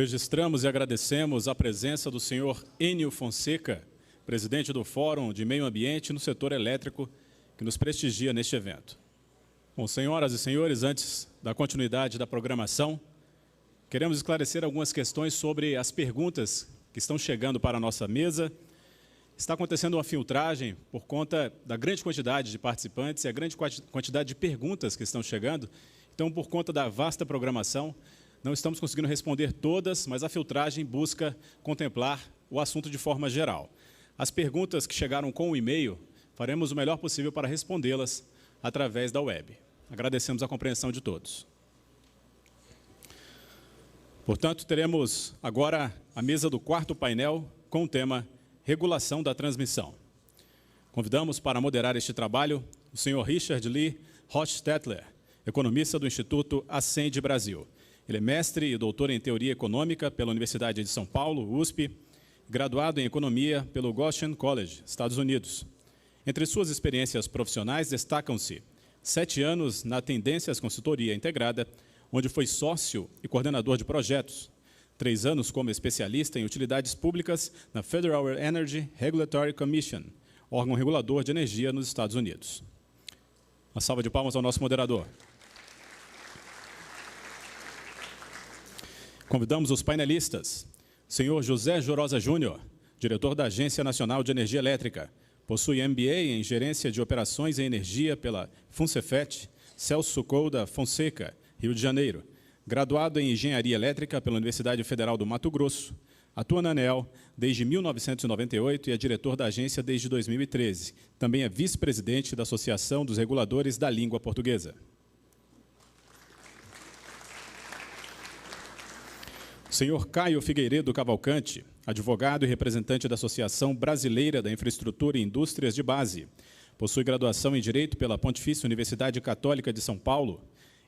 Registramos e agradecemos a presença do senhor Enio Fonseca, presidente do Fórum de Meio Ambiente no Setor Elétrico, que nos prestigia neste evento. Bom, senhoras e senhores, antes da continuidade da programação, queremos esclarecer algumas questões sobre as perguntas que estão chegando para a nossa mesa. Está acontecendo uma filtragem por conta da grande quantidade de participantes e a grande quantidade de perguntas que estão chegando. Então, por conta da vasta programação, não estamos conseguindo responder todas, mas a filtragem busca contemplar o assunto de forma geral. As perguntas que chegaram com o e-mail, faremos o melhor possível para respondê-las através da web. Agradecemos a compreensão de todos. Portanto, teremos agora a mesa do quarto painel com o tema Regulação da Transmissão. Convidamos para moderar este trabalho o senhor Richard Lee Hostetler, economista do Instituto Ascend Brasil. Ele é mestre e doutor em Teoria Econômica pela Universidade de São Paulo, USP, graduado em Economia pelo Goshen College, Estados Unidos. Entre suas experiências profissionais destacam-se 7 anos na Tendências Consultoria Integrada, onde foi sócio e coordenador de projetos, 3 anos como especialista em utilidades públicas na Federal Energy Regulatory Commission, órgão regulador de energia nos Estados Unidos. Uma salva de palmas ao nosso moderador. Convidamos os painelistas. Senhor José Jorosa Júnior, diretor da Agência Nacional de Energia Elétrica, possui MBA em Gerência de Operações em Energia pela FUNCEFET, Celso Couda Fonseca, Rio de Janeiro. Graduado em Engenharia Elétrica pela Universidade Federal do Mato Grosso, atua na ANEEL desde 1998 e é diretor da agência desde 2013. Também é vice-presidente da Associação dos Reguladores da Língua Portuguesa. Senhor Caio Figueiredo Cavalcante, advogado e representante da Associação Brasileira da Infraestrutura e Indústrias de Base. Possui graduação em Direito pela Pontifícia Universidade Católica de São Paulo,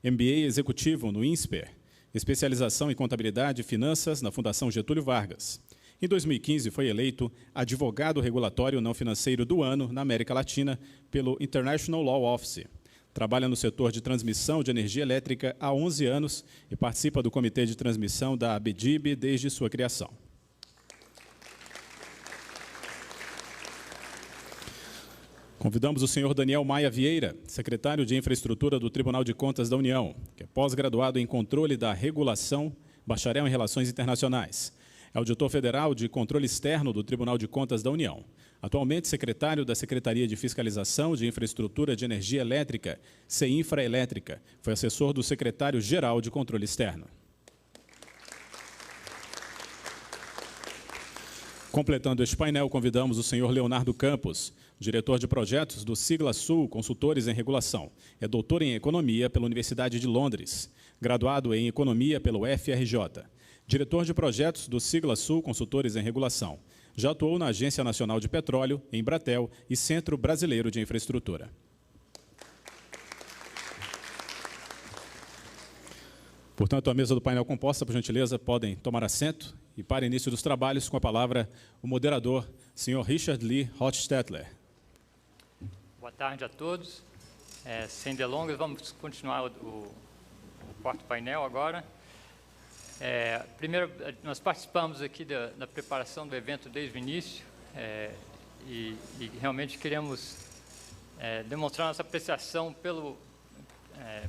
MBA executivo no INSPER, especialização em Contabilidade e Finanças na Fundação Getúlio Vargas. Em 2015, foi eleito advogado regulatório não financeiro do ano na América Latina pelo International Law Office. Trabalha no setor de transmissão de energia elétrica há 11 anos e participa do Comitê de Transmissão da ABDIB desde sua criação. Convidamos o senhor Daniel Maia Vieira, secretário de Infraestrutura do Tribunal de Contas da União, que é pós-graduado em Controle da Regulação, bacharel em Relações Internacionais. É auditor federal de Controle Externo do Tribunal de Contas da União. Atualmente, secretário da Secretaria de Fiscalização de Infraestrutura de Energia Elétrica, CEINFRA-Elétrica. Foi assessor do secretário-geral de Controle Externo. Completando este painel, convidamos o senhor Leonardo Campos, diretor de projetos do Sigla Sul Consultores em Regulação. É doutor em Economia pela Universidade de Londres, graduado em Economia pelo FRJ. Diretor de projetos do Sigla Sul Consultores em Regulação. Já atuou na Agência Nacional de Petróleo, Embratel e Centro Brasileiro de Infraestrutura. Portanto, a mesa do painel composta, por gentileza, podem tomar assento e, para início dos trabalhos, com a palavra o moderador, senhor Richard Lee Hostetler. Boa tarde a todos. Sem delongas, vamos continuar o quarto painel agora. Primeiro, nós participamos aqui da preparação do evento desde o início e realmente queremos demonstrar nossa apreciação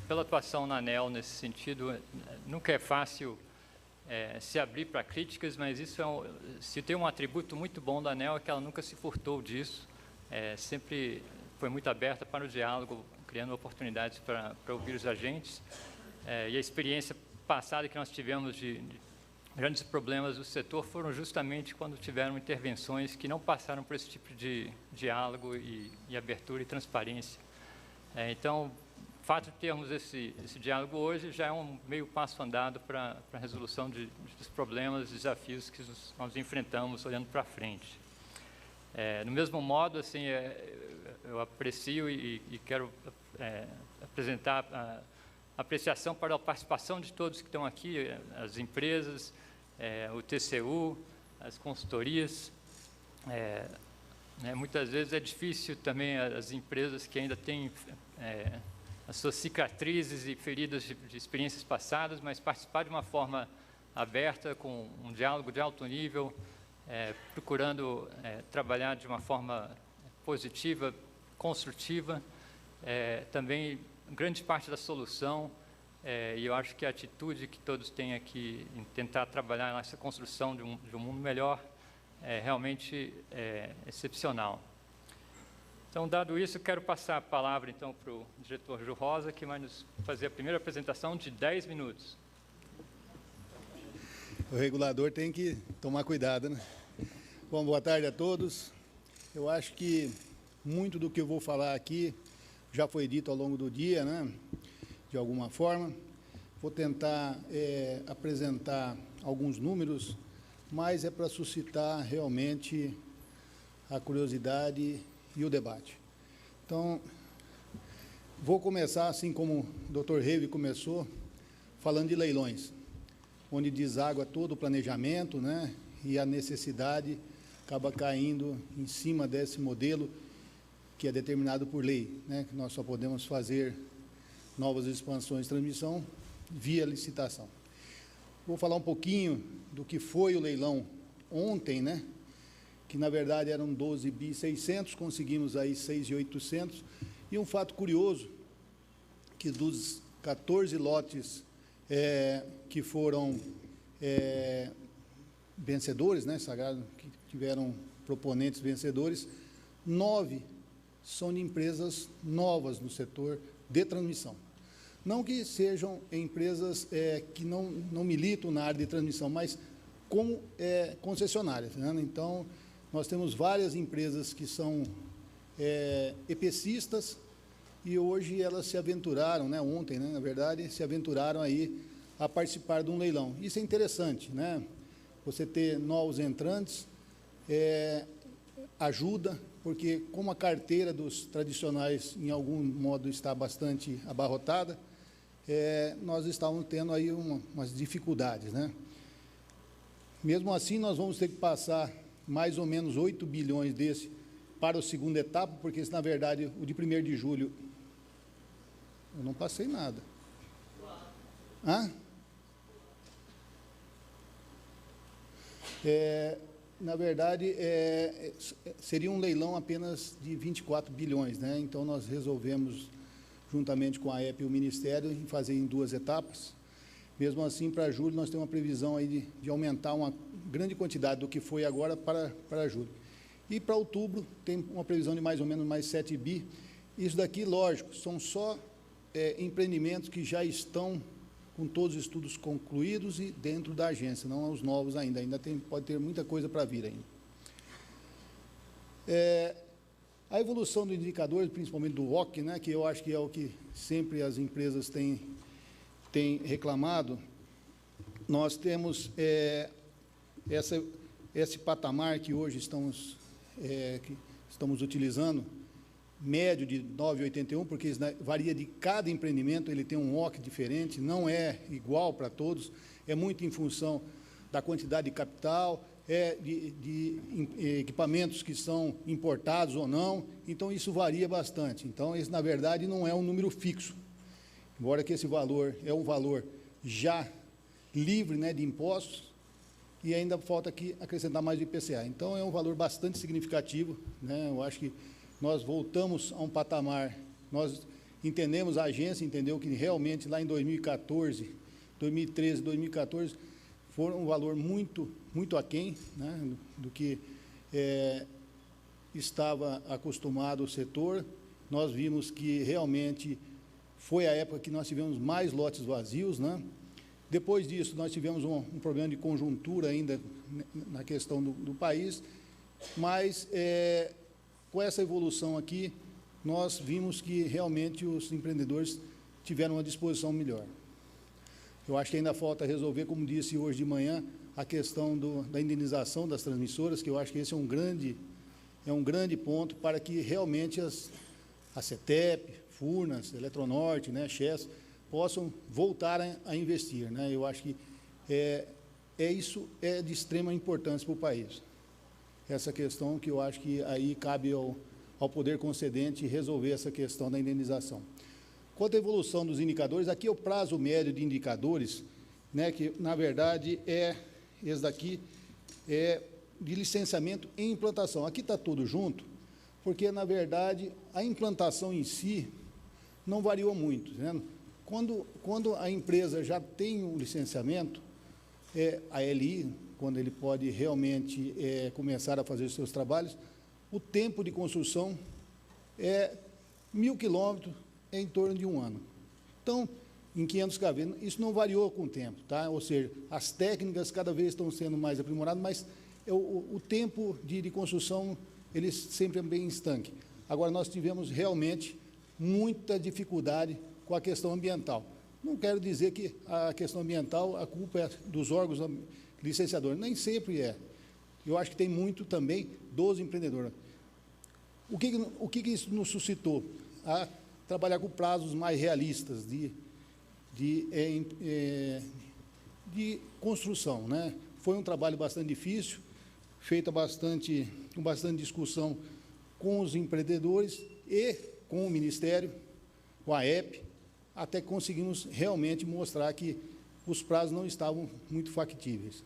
pela atuação na ANEEL nesse sentido. Nunca é fácil se abrir para críticas, mas isso se tem um atributo muito bom da ANEEL é que ela nunca se furtou disso, sempre foi muito aberta para o diálogo, criando oportunidades para ouvir os agentes, e a experiência passada que nós tivemos de grandes problemas do setor foram justamente quando tiveram intervenções que não passaram por esse tipo de diálogo e abertura e transparência. Então, o fato de termos esse diálogo hoje já é um meio passo andado para a resolução dos problemas e desafios que nós enfrentamos olhando para frente. No mesmo modo, assim, eu aprecio e quero apresentar a apreciação para a participação de todos que estão aqui, as empresas, o TCU, as consultorias. Muitas vezes é difícil também as empresas que ainda têm as suas cicatrizes e feridas de experiências passadas, mas participar de uma forma aberta, com um diálogo de alto nível, procurando trabalhar de uma forma positiva, construtiva, também grande parte da solução, e eu acho que a atitude que todos têm aqui em tentar trabalhar nessa construção de um mundo melhor é realmente excepcional. Então, dado isso, eu quero passar a palavra, então, para o diretor Ju Rosa, que vai nos fazer a primeira apresentação de 10 minutos. O regulador tem que tomar cuidado, né? Bom, boa tarde a todos. Eu acho que muito do que eu vou falar aqui já foi dito ao longo do dia, né? De alguma forma. Vou tentar apresentar alguns números, mas é para suscitar realmente a curiosidade e o debate. Então, vou começar, assim como o Dr. Reive começou, falando de leilões, onde deságua todo o planejamento, né, e a necessidade acaba caindo em cima desse modelo que é determinado por lei, né, que nós só podemos fazer novas expansões de transmissão via licitação. Vou falar um pouquinho do que foi o leilão ontem, né, que na verdade eram 12.600, conseguimos aí 6.800, e um fato curioso, que dos 14 lotes que foram vencedores, né, sagrado, que tiveram proponentes vencedores, 9 são de empresas novas no setor de transmissão. Não que sejam empresas que não militam na área de transmissão, mas como concessionárias, né? Então, nós temos várias empresas que são EPCistas e hoje elas se aventuraram, né, ontem, né, na verdade, se aventuraram aí a participar de um leilão. Isso é interessante, né? Você ter novos entrantes ajuda, porque como a carteira dos tradicionais, em algum modo, está bastante abarrotada, nós estávamos tendo aí umas dificuldades, né? Mesmo assim, nós vamos ter que passar mais ou menos 8 bilhões desse para a segunda etapa, porque, na verdade, o de 1º de julho, eu não passei nada. Hã? Na verdade, seria um leilão apenas de 24 bilhões, né? Então, nós resolvemos, juntamente com a EP e o Ministério, em fazer em 2 etapas. Mesmo assim, para julho, nós temos uma previsão aí de aumentar uma grande quantidade do que foi agora para julho. E para outubro, tem uma previsão de mais ou menos mais 7 bi. Isso daqui, lógico, são só empreendimentos que já estão com todos os estudos concluídos e dentro da agência, não os novos ainda. Ainda pode ter muita coisa para vir ainda. A evolução dos indicadores, principalmente do ROC, né, que eu acho que é o que sempre as empresas têm reclamado, nós temos esse patamar que hoje estamos utilizando, médio de 9,81, porque isso varia de cada empreendimento, ele tem um ROC diferente, não é igual para todos, é muito em função da quantidade de capital, de equipamentos que são importados ou não, então isso varia bastante. Então, esse, na verdade, não é um número fixo, embora que esse valor é um valor já livre, né, de impostos, e ainda falta aqui acrescentar mais o IPCA. Então, é um valor bastante significativo, né? Eu acho que nós voltamos a um patamar, nós entendemos, a agência entendeu que realmente lá em 2014, 2013, 2014, foram um valor muito aquém, né, do que estava acostumado o setor. Nós vimos que realmente foi a época que nós tivemos mais lotes vazios, né? Depois disso, nós tivemos um problema de conjuntura ainda na questão do país, mas com essa evolução aqui, nós vimos que realmente os empreendedores tiveram uma disposição melhor. Eu acho que ainda falta resolver, como disse hoje de manhã, a questão da indenização das transmissoras, que eu acho que esse é um grande ponto para que realmente a CETEP, Furnas, Eletronorte, né, Chess, possam voltar a investir, né? Eu acho que isso é de extrema importância para o país. Essa questão que eu acho que aí cabe ao poder concedente resolver essa questão da indenização. Quanto à evolução dos indicadores, aqui é o prazo médio de indicadores né, que, na verdade, esse daqui é de licenciamento em implantação. Aqui está tudo junto, porque, na verdade, a implantação em si não variou muito, né? Quando a empresa já tem um licenciamento, a LI, quando ele pode realmente começar a fazer os seus trabalhos, o tempo de construção é 1.000 quilômetros em torno de 1 ano. Então, em 500 kV, isso não variou com o tempo, tá? Ou seja, as técnicas cada vez estão sendo mais aprimoradas, mas o tempo de construção, ele sempre é bem estanque. Agora, nós tivemos realmente muita dificuldade com a questão ambiental. Não quero dizer que a questão ambiental, a culpa é dos órgãos licenciadores, nem sempre é. Eu acho que tem muito também dos empreendedores. O que isso nos suscitou? A trabalhar com prazos mais realistas de construção, né? Foi um trabalho bastante difícil, feito com bastante discussão com os empreendedores e com o Ministério, com a EP, até que conseguimos realmente mostrar que os prazos não estavam muito factíveis.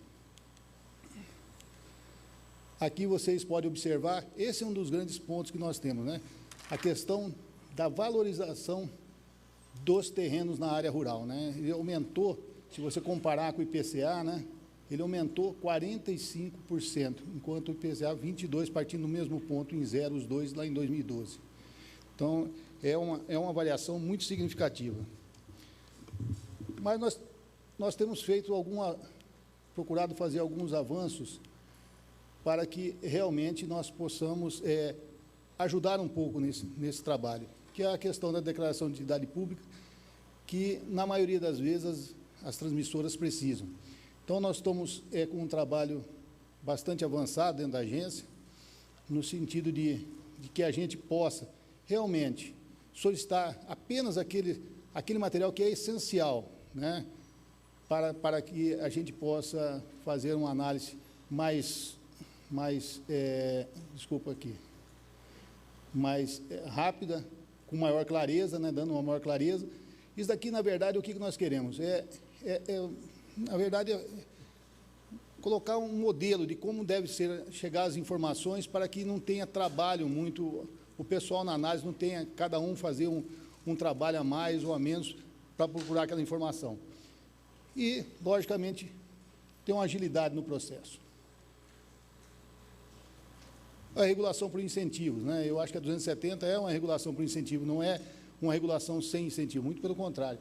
Aqui vocês podem observar, esse é um dos grandes pontos que nós temos, né? A questão da valorização dos terrenos na área rural, né? Ele aumentou, se você comparar com o IPCA, né? Ele aumentou 45%, enquanto o IPCA 22%, partindo do mesmo ponto em 0, os dois, lá em 2012. Então, é uma variação muito significativa. Mas nós temos procurado fazer alguns avanços para que realmente nós possamos ajudar um pouco nesse trabalho, que é a questão da declaração de utilidade pública, que, na maioria das vezes, as transmissoras precisam. Então, nós estamos com um trabalho bastante avançado dentro da agência, no sentido de que a gente possa realmente solicitar apenas aquele material que é essencial, né, para que a gente possa fazer uma análise mais rápida, com maior clareza, né, dando uma maior clareza. Isso daqui, na verdade, o que nós queremos? Na verdade, colocar um modelo de como deve chegar as informações para que não tenha trabalho muito, o pessoal na análise não tenha cada um fazer um trabalho a mais ou a menos para procurar aquela informação. E, logicamente, ter uma agilidade no processo. A regulação por incentivos, né? Eu acho que a 270 é uma regulação por incentivo, não é uma regulação sem incentivo, muito pelo contrário.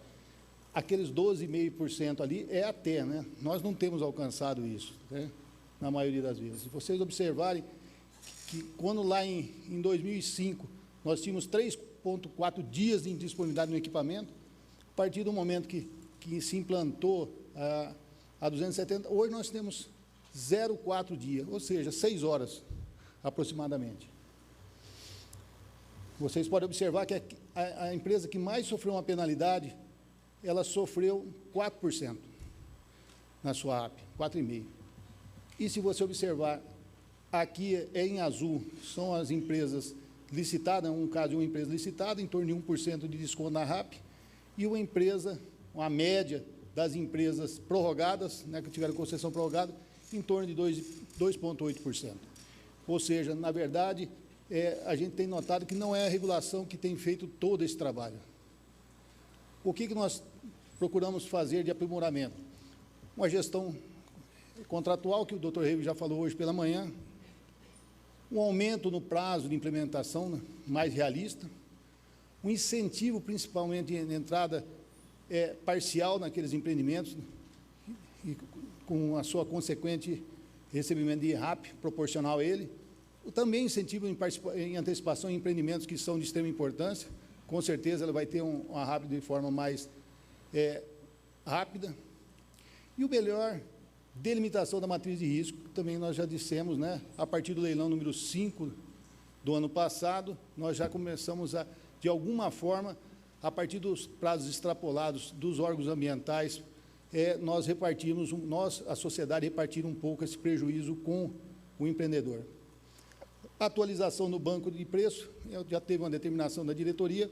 Aqueles 12,5% ali é até, né? Nós não temos alcançado isso, né, na maioria das vezes. Se vocês observarem que quando lá em 2005 nós tínhamos 3,4 dias de indisponibilidade no equipamento, a partir do momento que se implantou a 270, hoje nós temos 0,4 dias, ou seja, 6 horas aproximadamente. Vocês podem observar que a empresa que mais sofreu uma penalidade, ela sofreu 4% na sua AP, 4,5%. E se você observar, aqui em azul, são as empresas licitadas, um caso de uma empresa licitada, em torno de 1% de desconto na RAP, e uma média das empresas prorrogadas, né, que tiveram concessão prorrogada, em torno de 2,8%. Ou seja, na verdade, a gente tem notado que não é a regulação que tem feito todo esse trabalho. O que nós procuramos fazer de aprimoramento? Uma gestão contratual, que o Dr. Reive já falou hoje pela manhã, um aumento no prazo de implementação mais realista, um incentivo, principalmente de entrada parcial naqueles empreendimentos, e com a sua consequente recebimento de RAP proporcional a ele, também incentivo em antecipação em empreendimentos que são de extrema importância, com certeza ela vai ter uma RAP de forma mais rápida, e o melhor, delimitação da matriz de risco, também nós já dissemos, né, a partir do leilão número 5 do ano passado, nós já começamos de alguma forma, a partir dos prazos extrapolados dos órgãos ambientais, a sociedade, repartir um pouco esse prejuízo com o empreendedor. A atualização no banco de preço, já teve uma determinação da diretoria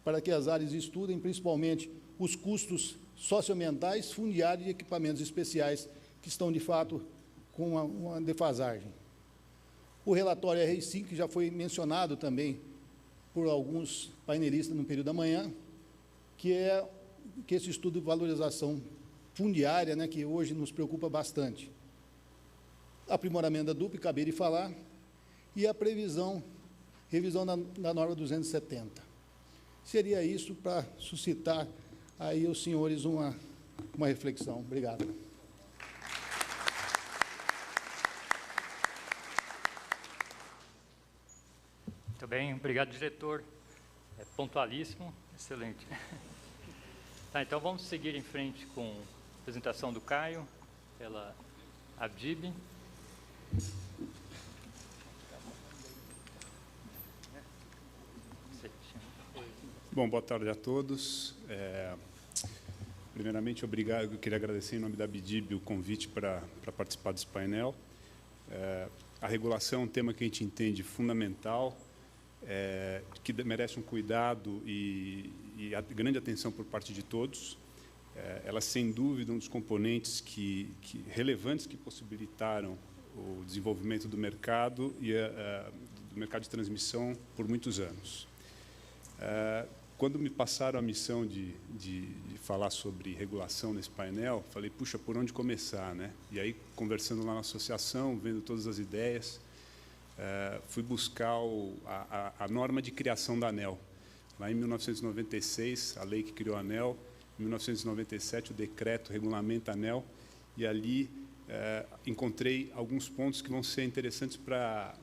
para que as áreas estudem, principalmente os custos socioambientais, fundiários e equipamentos especiais que estão, de fato, com uma defasagem. O relatório RI5, que já foi mencionado também por alguns painelistas no período da manhã, que é esse estudo de valorização fundiária, né, que hoje nos preocupa bastante. Aprimoramento da DUP, acabei de falar, e a revisão da norma 270. Seria isso para suscitar aí aos senhores uma reflexão. Obrigado. Muito bem, obrigado, diretor. É pontualíssimo, excelente. Tá, então vamos seguir em frente com a apresentação do Caio, pela Abdib. Bom, boa tarde a todos. Primeiramente, obrigado. Eu queria agradecer em nome da Abdib o convite para participar desse painel. A regulação é um tema que a gente entende fundamental, que merece um cuidado e a grande atenção por parte de todos. Ela, sem dúvida, um dos componentes relevantes que possibilitaram o desenvolvimento do mercado e do mercado de transmissão por muitos anos. Quando me passaram a missão de falar sobre regulação nesse painel, falei, puxa, por onde começar, né? E aí, conversando lá na associação, vendo todas as ideias, fui buscar a norma de criação da ANEEL. Lá em 1996, a lei que criou a ANEEL, em 1997, o decreto regulamenta a ANEEL, e ali encontrei alguns pontos que vão ser interessantes para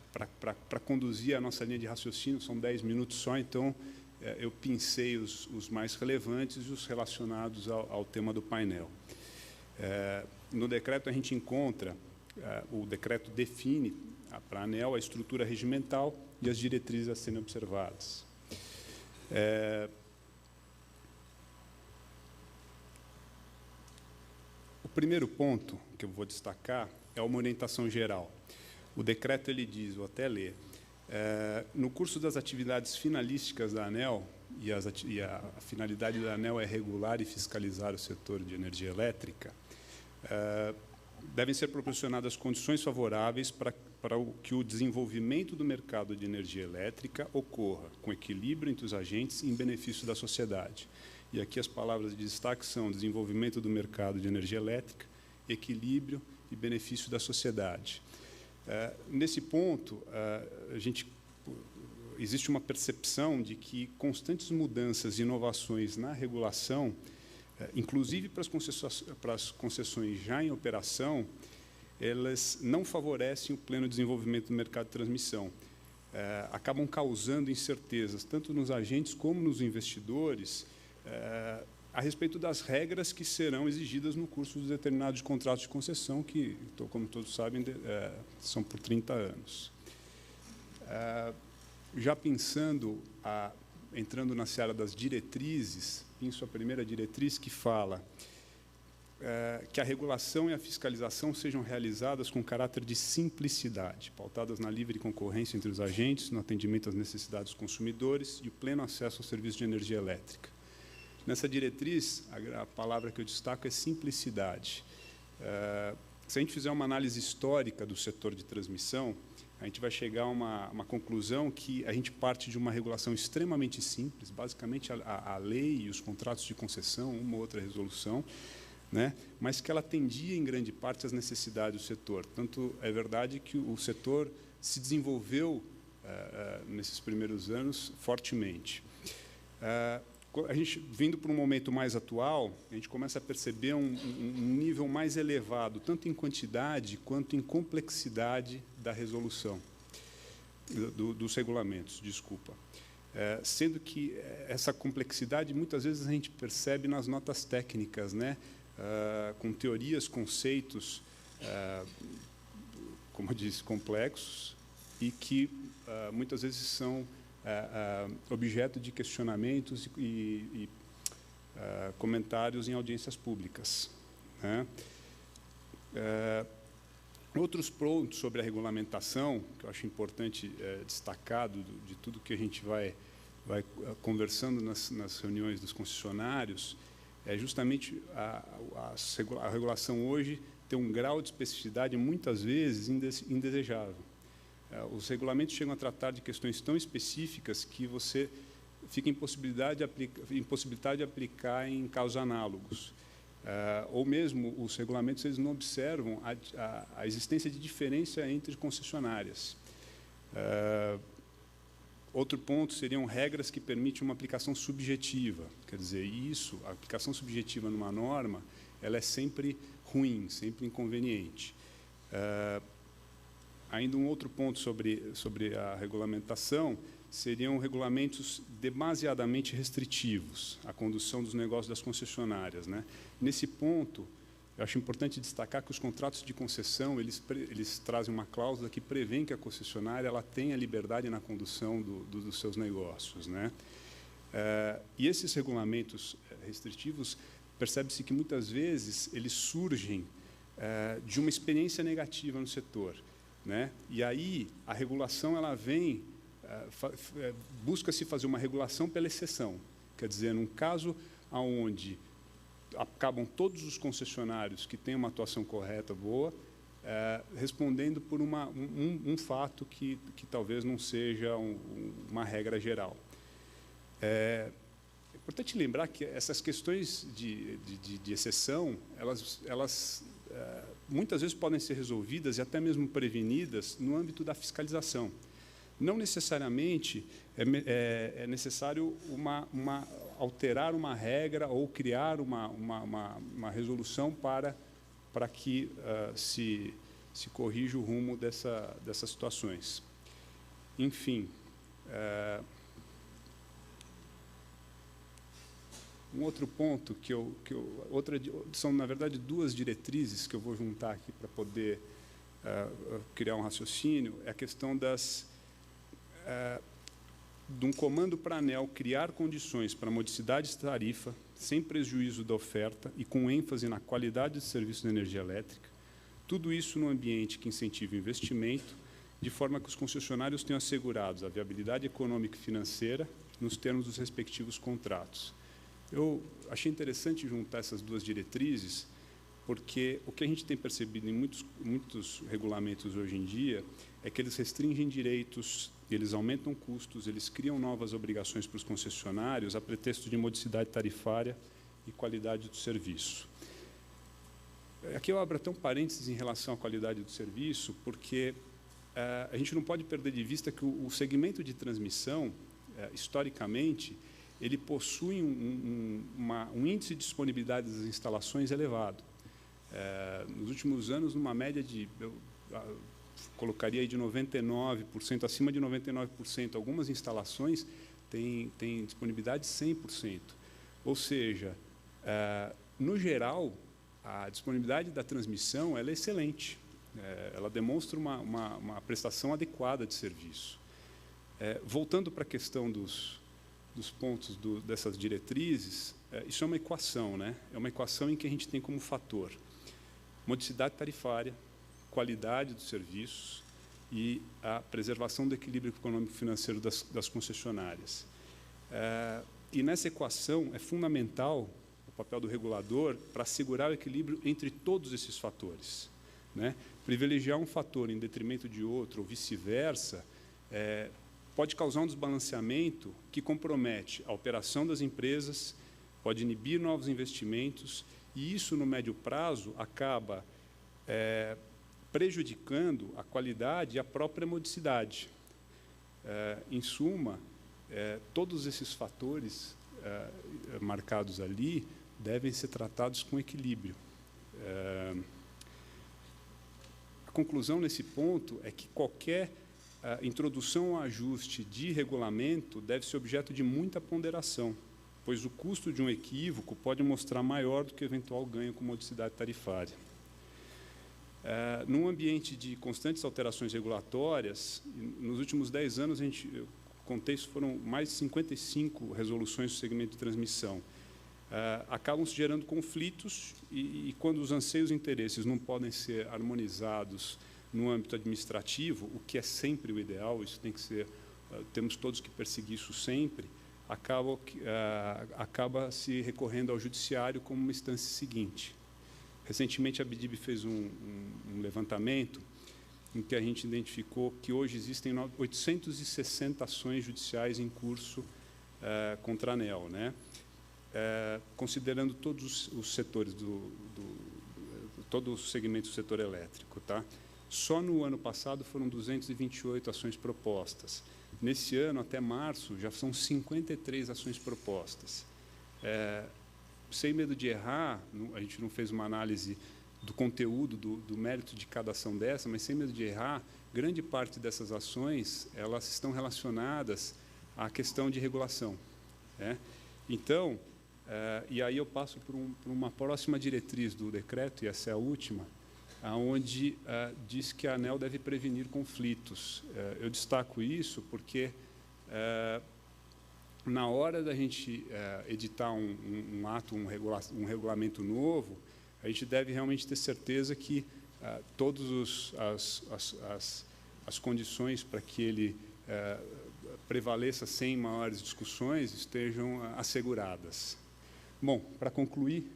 conduzir a nossa linha de raciocínio. São 10 minutos só, então eu pincei os mais relevantes e os relacionados ao tema do painel. No decreto a gente encontra, o decreto define para a ANEEL a estrutura regimental e as diretrizes a serem observadas. O primeiro ponto que eu vou destacar é uma orientação geral. O decreto ele diz, vou até ler, no curso das atividades finalísticas da ANEEL, e a finalidade da ANEEL é regular e fiscalizar o setor de energia elétrica, devem ser proporcionadas condições favoráveis para que o desenvolvimento do mercado de energia elétrica ocorra com equilíbrio entre os agentes em benefício da sociedade. E aqui as palavras de destaque são desenvolvimento do mercado de energia elétrica, equilíbrio e benefício da sociedade. Nesse ponto, existe uma percepção de que constantes mudanças e inovações na regulação, inclusive para as concessões já em operação, elas não favorecem o pleno desenvolvimento do mercado de transmissão. Acabam causando incertezas, tanto nos agentes como nos investidores, a respeito das regras que serão exigidas no curso dos determinados contratos de concessão, que, como todos sabem, são por 30 anos. Já pensando, entrando na seara das diretrizes, penso a primeira diretriz que fala que a regulação e a fiscalização sejam realizadas com caráter de simplicidade, pautadas na livre concorrência entre os agentes, no atendimento às necessidades dos consumidores e o pleno acesso ao serviço de energia elétrica. Nessa diretriz, a palavra que eu destaco é simplicidade. Se a gente fizer uma análise histórica do setor de transmissão, a gente vai chegar a uma conclusão que a gente parte de uma regulação extremamente simples, basicamente a lei e os contratos de concessão, uma ou outra resolução, né, mas que ela atendia, em grande parte, às necessidades do setor. Tanto é verdade que o setor se desenvolveu, nesses primeiros anos, fortemente. A gente, vindo para um momento mais atual, a gente começa a perceber um nível mais elevado, tanto em quantidade quanto em complexidade da resolução, dos regulamentos, desculpa. Sendo que essa complexidade, muitas vezes, a gente percebe nas notas técnicas, né? Com teorias, conceitos, como eu disse, complexos, e que muitas vezes são objeto de questionamentos e comentários em audiências públicas, né? Outros pontos sobre a regulamentação, que eu acho importante destacar de tudo que a gente vai conversando nas reuniões dos concessionários, é justamente a regulação hoje tem um grau de especificidade muitas vezes indesejável. Os regulamentos chegam a tratar de questões tão específicas que você fica impossibilitado de aplicar em casos análogos. Ou mesmo os regulamentos eles não observam a existência de diferença entre concessionárias. Outro ponto seriam regras que permitem uma aplicação subjetiva. Quer dizer, a aplicação subjetiva numa norma, ela é sempre ruim, sempre inconveniente. Ainda um outro ponto sobre a regulamentação seriam regulamentos demasiadamente restritivos à condução dos negócios das concessionárias, né? Nesse ponto, eu acho importante destacar que os contratos de concessão, eles trazem uma cláusula que prevê que a concessionária ela tenha liberdade na condução dos seus negócios, né? E esses regulamentos restritivos, percebe-se que muitas vezes eles surgem de uma experiência negativa no setor, né? E aí a regulação ela vem, busca-se fazer uma regulação pela exceção, quer dizer, num caso onde acabam todos os concessionários que têm uma atuação correta, boa, respondendo por um fato que talvez não seja uma regra geral. É importante lembrar que essas questões de exceção, elas muitas vezes podem ser resolvidas e até mesmo prevenidas no âmbito da fiscalização. Não necessariamente é necessário alterar uma regra ou criar uma resolução para que se corrija o rumo dessas situações. Enfim, um outro ponto são, na verdade, duas diretrizes que eu vou juntar aqui para poder criar um raciocínio, é a questão de um comando para a ANEEL criar condições para modicidade de tarifa, sem prejuízo da oferta e com ênfase na qualidade de serviço de energia elétrica, tudo isso num ambiente que incentive o investimento, de forma que os concessionários tenham assegurados a viabilidade econômica e financeira nos termos dos respectivos contratos. Eu achei interessante juntar essas duas diretrizes, porque o que a gente tem percebido em muitos regulamentos hoje em dia é que eles restringem direitos, eles aumentam custos, eles criam novas obrigações para os concessionários a pretexto de modicidade tarifária e qualidade do serviço. Aqui eu abro até um parênteses em relação à qualidade do serviço, porque a gente não pode perder de vista que o segmento de transmissão, historicamente, ele possui um índice de disponibilidade das instalações elevado. Nos últimos anos, numa média eu colocaria aí de 99%, acima de 99%. Algumas instalações têm disponibilidade de 100%. Ou seja, no geral, a disponibilidade da transmissão ela é excelente. Ela demonstra uma prestação adequada de serviço. Voltando para a questão dos pontos dessas diretrizes, isso é uma equação, né? É uma equação em que a gente tem como fator modicidade tarifária, qualidade dos serviços e a preservação do equilíbrio econômico-financeiro das concessionárias. E nessa equação é fundamental o papel do regulador para assegurar o equilíbrio entre todos esses fatores, né? Privilegiar um fator em detrimento de outro ou vice-versa pode causar um desbalanceamento que compromete a operação das empresas, pode inibir novos investimentos, e isso, no médio prazo, acaba prejudicando a qualidade e a própria modicidade. Em suma, todos esses fatores marcados ali devem ser tratados com equilíbrio. A conclusão nesse ponto é que qualquer introdução ou ajuste de regulamento deve ser objeto de muita ponderação, pois o custo de um equívoco pode mostrar maior do que o eventual ganho com modicidade tarifária. Num ambiente de constantes alterações regulatórias, nos últimos 10 anos, eu contei, foram mais de 55 resoluções do segmento de transmissão. Acabam se gerando conflitos e quando os anseios e interesses não podem ser harmonizados no âmbito administrativo, o que é sempre o ideal, isso tem que ser, temos todos que perseguir isso sempre, acaba se recorrendo ao judiciário como uma instância seguinte. Recentemente, a BDIB fez um levantamento em que a gente identificou que hoje existem 860 ações judiciais em curso contra a ANEEL, né? Considerando todos os setores, todos os segmentos do setor elétrico. Tá? Só no ano passado foram 228 ações propostas. Nesse ano, até março, já são 53 ações propostas. Sem medo de errar, a gente não fez uma análise do conteúdo, do mérito de cada ação dessa, mas sem medo de errar, grande parte dessas ações elas estão relacionadas à questão de regulação. Né? Então, e aí eu passo por uma próxima diretriz do decreto, e essa é a última, onde diz que a ANEEL deve prevenir conflitos. Eu destaco isso porque, na hora da gente editar um ato, um regulamento novo, a gente deve realmente ter certeza que todas as condições para que ele prevaleça sem maiores discussões estejam asseguradas. Bom, para concluir,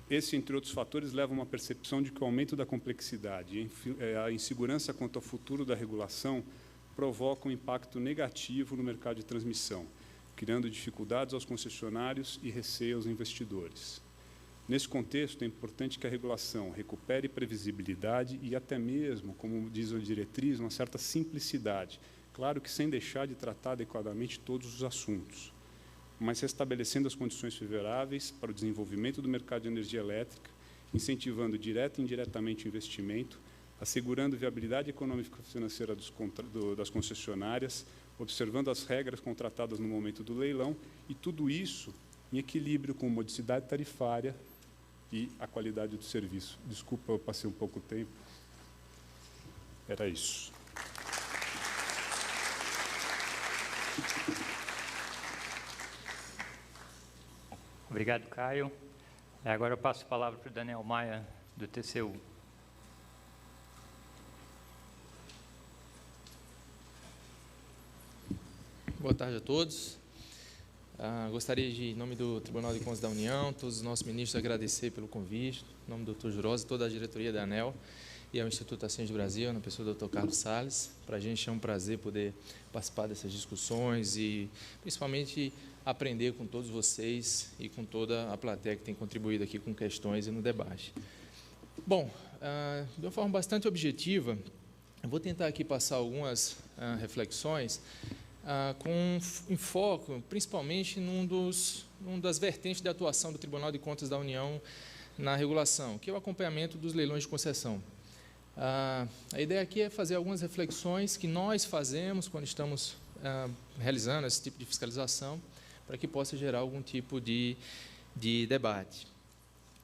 esse, entre outros fatores, leva a uma percepção de que o aumento da complexidade e a insegurança quanto ao futuro da regulação provoca um impacto negativo no mercado de transmissão, criando dificuldades aos concessionários e receio aos investidores. Nesse contexto, é importante que a regulação recupere previsibilidade e até mesmo, como diz a diretriz, uma certa simplicidade, claro que sem deixar de tratar adequadamente todos os assuntos, mas restabelecendo as condições favoráveis para o desenvolvimento do mercado de energia elétrica, incentivando direta e indiretamente o investimento, assegurando viabilidade econômica e financeira das concessionárias, observando as regras contratadas no momento do leilão, e tudo isso em equilíbrio com modicidade tarifária e a qualidade do serviço. Desculpa, eu passei um pouco tempo. Era isso. Obrigado, Caio. Agora eu passo a palavra para o Daniel Maia, do TCU. Boa tarde a todos. Gostaria de, em nome do Tribunal de Contas da União, todos os nossos ministros, agradecer pelo convite, em nome do Dr. Jurosa, toda a diretoria da ANEEL e ao Instituto Ascens Brasil, na pessoa do Dr. Carlos Salles. Para a gente é um prazer poder participar dessas discussões e, principalmente, aprender com todos vocês e com toda a plateia que tem contribuído aqui com questões e no debate. Bom, de uma forma bastante objetiva, eu vou tentar aqui passar algumas reflexões com enfoque, principalmente numa das vertentes de atuação do Tribunal de Contas da União na regulação, que é o acompanhamento dos leilões de concessão. A ideia aqui é fazer algumas reflexões que nós fazemos quando estamos realizando esse tipo de fiscalização, para que possa gerar algum tipo de debate.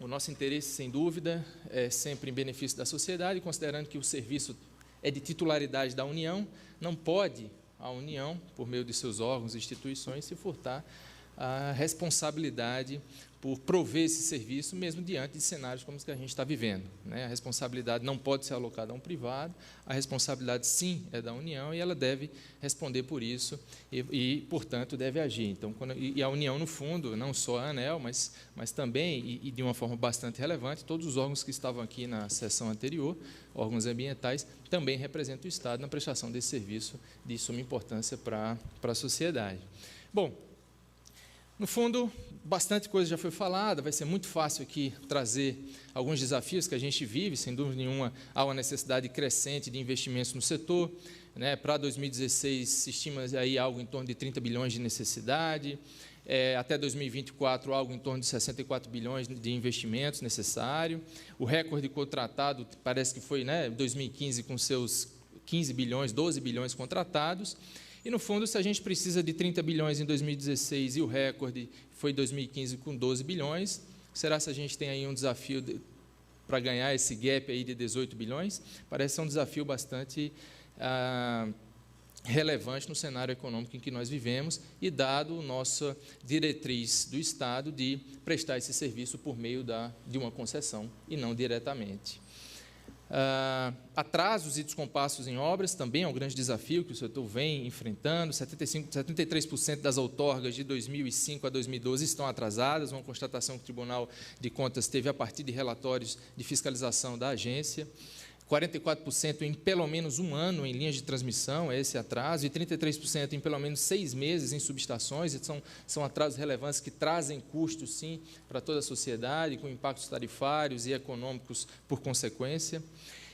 O nosso interesse, sem dúvida, é sempre em benefício da sociedade, considerando que o serviço é de titularidade da União, não pode a União, por meio de seus órgãos e instituições, se furtar a responsabilidade por prover esse serviço, mesmo diante de cenários como os que a gente está vivendo. Né? A responsabilidade não pode ser alocada a um privado, a responsabilidade, sim, é da União, e ela deve responder por isso e portanto, deve agir. Então, e a União, no fundo, não só a ANEEL, mas também, e de uma forma bastante relevante, todos os órgãos que estavam aqui na sessão anterior, órgãos ambientais, também representam o Estado na prestação desse serviço de suma importância para a sociedade. Bom, no fundo, bastante coisa já foi falada, vai ser muito fácil aqui trazer alguns desafios que a gente vive, sem dúvida nenhuma, há uma necessidade crescente de investimentos no setor. Né? Para 2016, se estima aí algo em torno de 30 bilhões de necessidade, até 2024, algo em torno de 64 bilhões de investimentos necessário. O recorde contratado parece que foi 2015, com seus 15 bilhões, 12 bilhões contratados. E, no fundo, se a gente precisa de 30 bilhões em 2016 e o recorde foi 2015 com 12 bilhões, será se a gente tem aí um desafio para ganhar esse gap aí de 18 bilhões? Parece ser um desafio bastante relevante no cenário econômico em que nós vivemos e dado a nossa diretriz do Estado de prestar esse serviço por meio de uma concessão e não diretamente. Atrasos e descompassos em obras também é um grande desafio que o setor vem enfrentando. 73% das outorgas de 2005 a 2012 estão atrasadas, uma constatação que o Tribunal de Contas teve a partir de relatórios de fiscalização da agência. 44% em pelo menos um ano em linhas de transmissão, é esse atraso, e 33% em pelo menos 6 meses em subestações. São atrasos relevantes que trazem custos, sim, para toda a sociedade, com impactos tarifários e econômicos por consequência.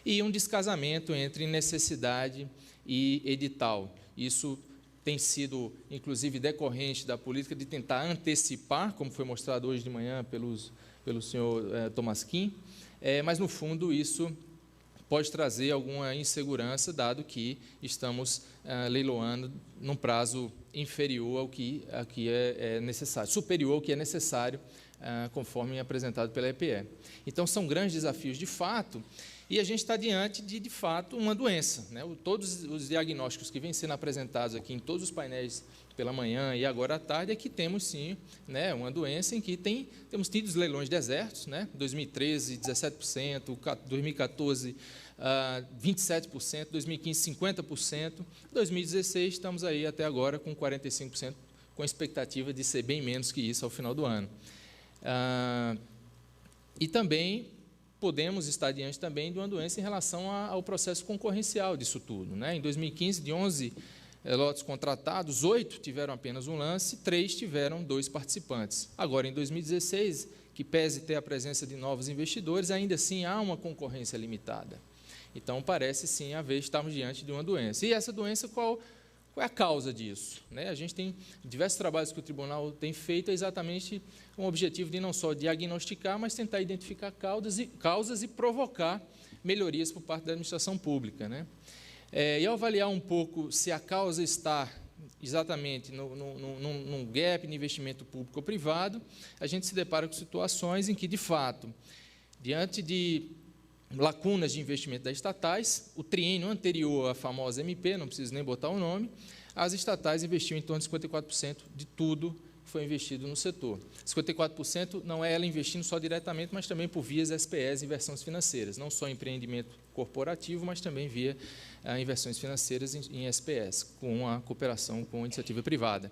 E um descasamento entre necessidade e edital. Isso tem sido, inclusive, decorrente da política de tentar antecipar, como foi mostrado hoje de manhã pelo senhor Tomasquim, mas, no fundo, isso pode trazer alguma insegurança, dado que estamos leiloando num prazo inferior ao que é necessário, superior ao que é necessário, conforme apresentado pela EPE. Então, são grandes desafios de fato, e a gente está diante de fato, uma doença, né? Todos os diagnósticos que vêm sendo apresentados aqui em todos os painéis pela manhã e agora à tarde é que temos, sim, né, uma doença em que temos tido os leilões desertos, né? 2013, 17%, 2014, 27%, 2015, 50%, 2016, estamos aí até agora com 45%, com a expectativa de ser bem menos que isso ao final do ano. E também podemos estar diante também de uma doença em relação ao processo concorrencial disso tudo, né? Em 2015, de 11 lotes contratados, 8 tiveram apenas um lance, 3 tiveram 2 participantes. Agora, em 2016, que pese ter a presença de novos investidores, ainda assim há uma concorrência limitada. Então, parece sim estarmos diante de uma doença. E essa doença, qual é a causa disso? Né? A gente tem diversos trabalhos que o tribunal tem feito exatamente com o objetivo de não só diagnosticar, mas tentar identificar causas e provocar melhorias por parte da administração pública, né? E ao avaliar um pouco se a causa está exatamente num gap de investimento público ou privado, a gente se depara com situações em que, de fato, diante de lacunas de investimento das estatais, o triênio anterior à famosa MP, não preciso nem botar o nome, as estatais investiam em torno de 54% de tudo que foi investido no setor. 54% não é ela investindo só diretamente, mas também por vias SPS, inversões financeiras, não só empreendimento corporativo, mas também via inversões financeiras em SPS, com a cooperação com a iniciativa privada.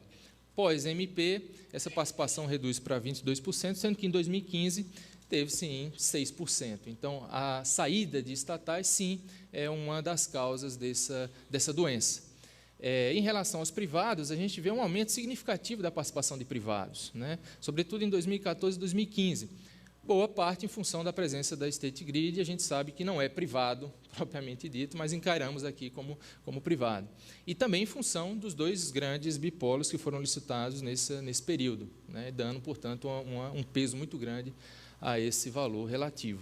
Pós-MP, essa participação reduz para 22%, sendo que em 2015 teve, sim, 6%. Então, a saída de estatais, sim, é uma das causas dessa doença. Em relação aos privados, a gente vê um aumento significativo da participação de privados, né? Sobretudo em 2014 e 2015. Boa parte em função da presença da State Grid, a gente sabe que não é privado, propriamente dito, mas encaramos aqui como privado. E também em função dos 2 grandes bipolos que foram licitados nesse período, né? Dando, portanto, um peso muito grande a esse valor relativo.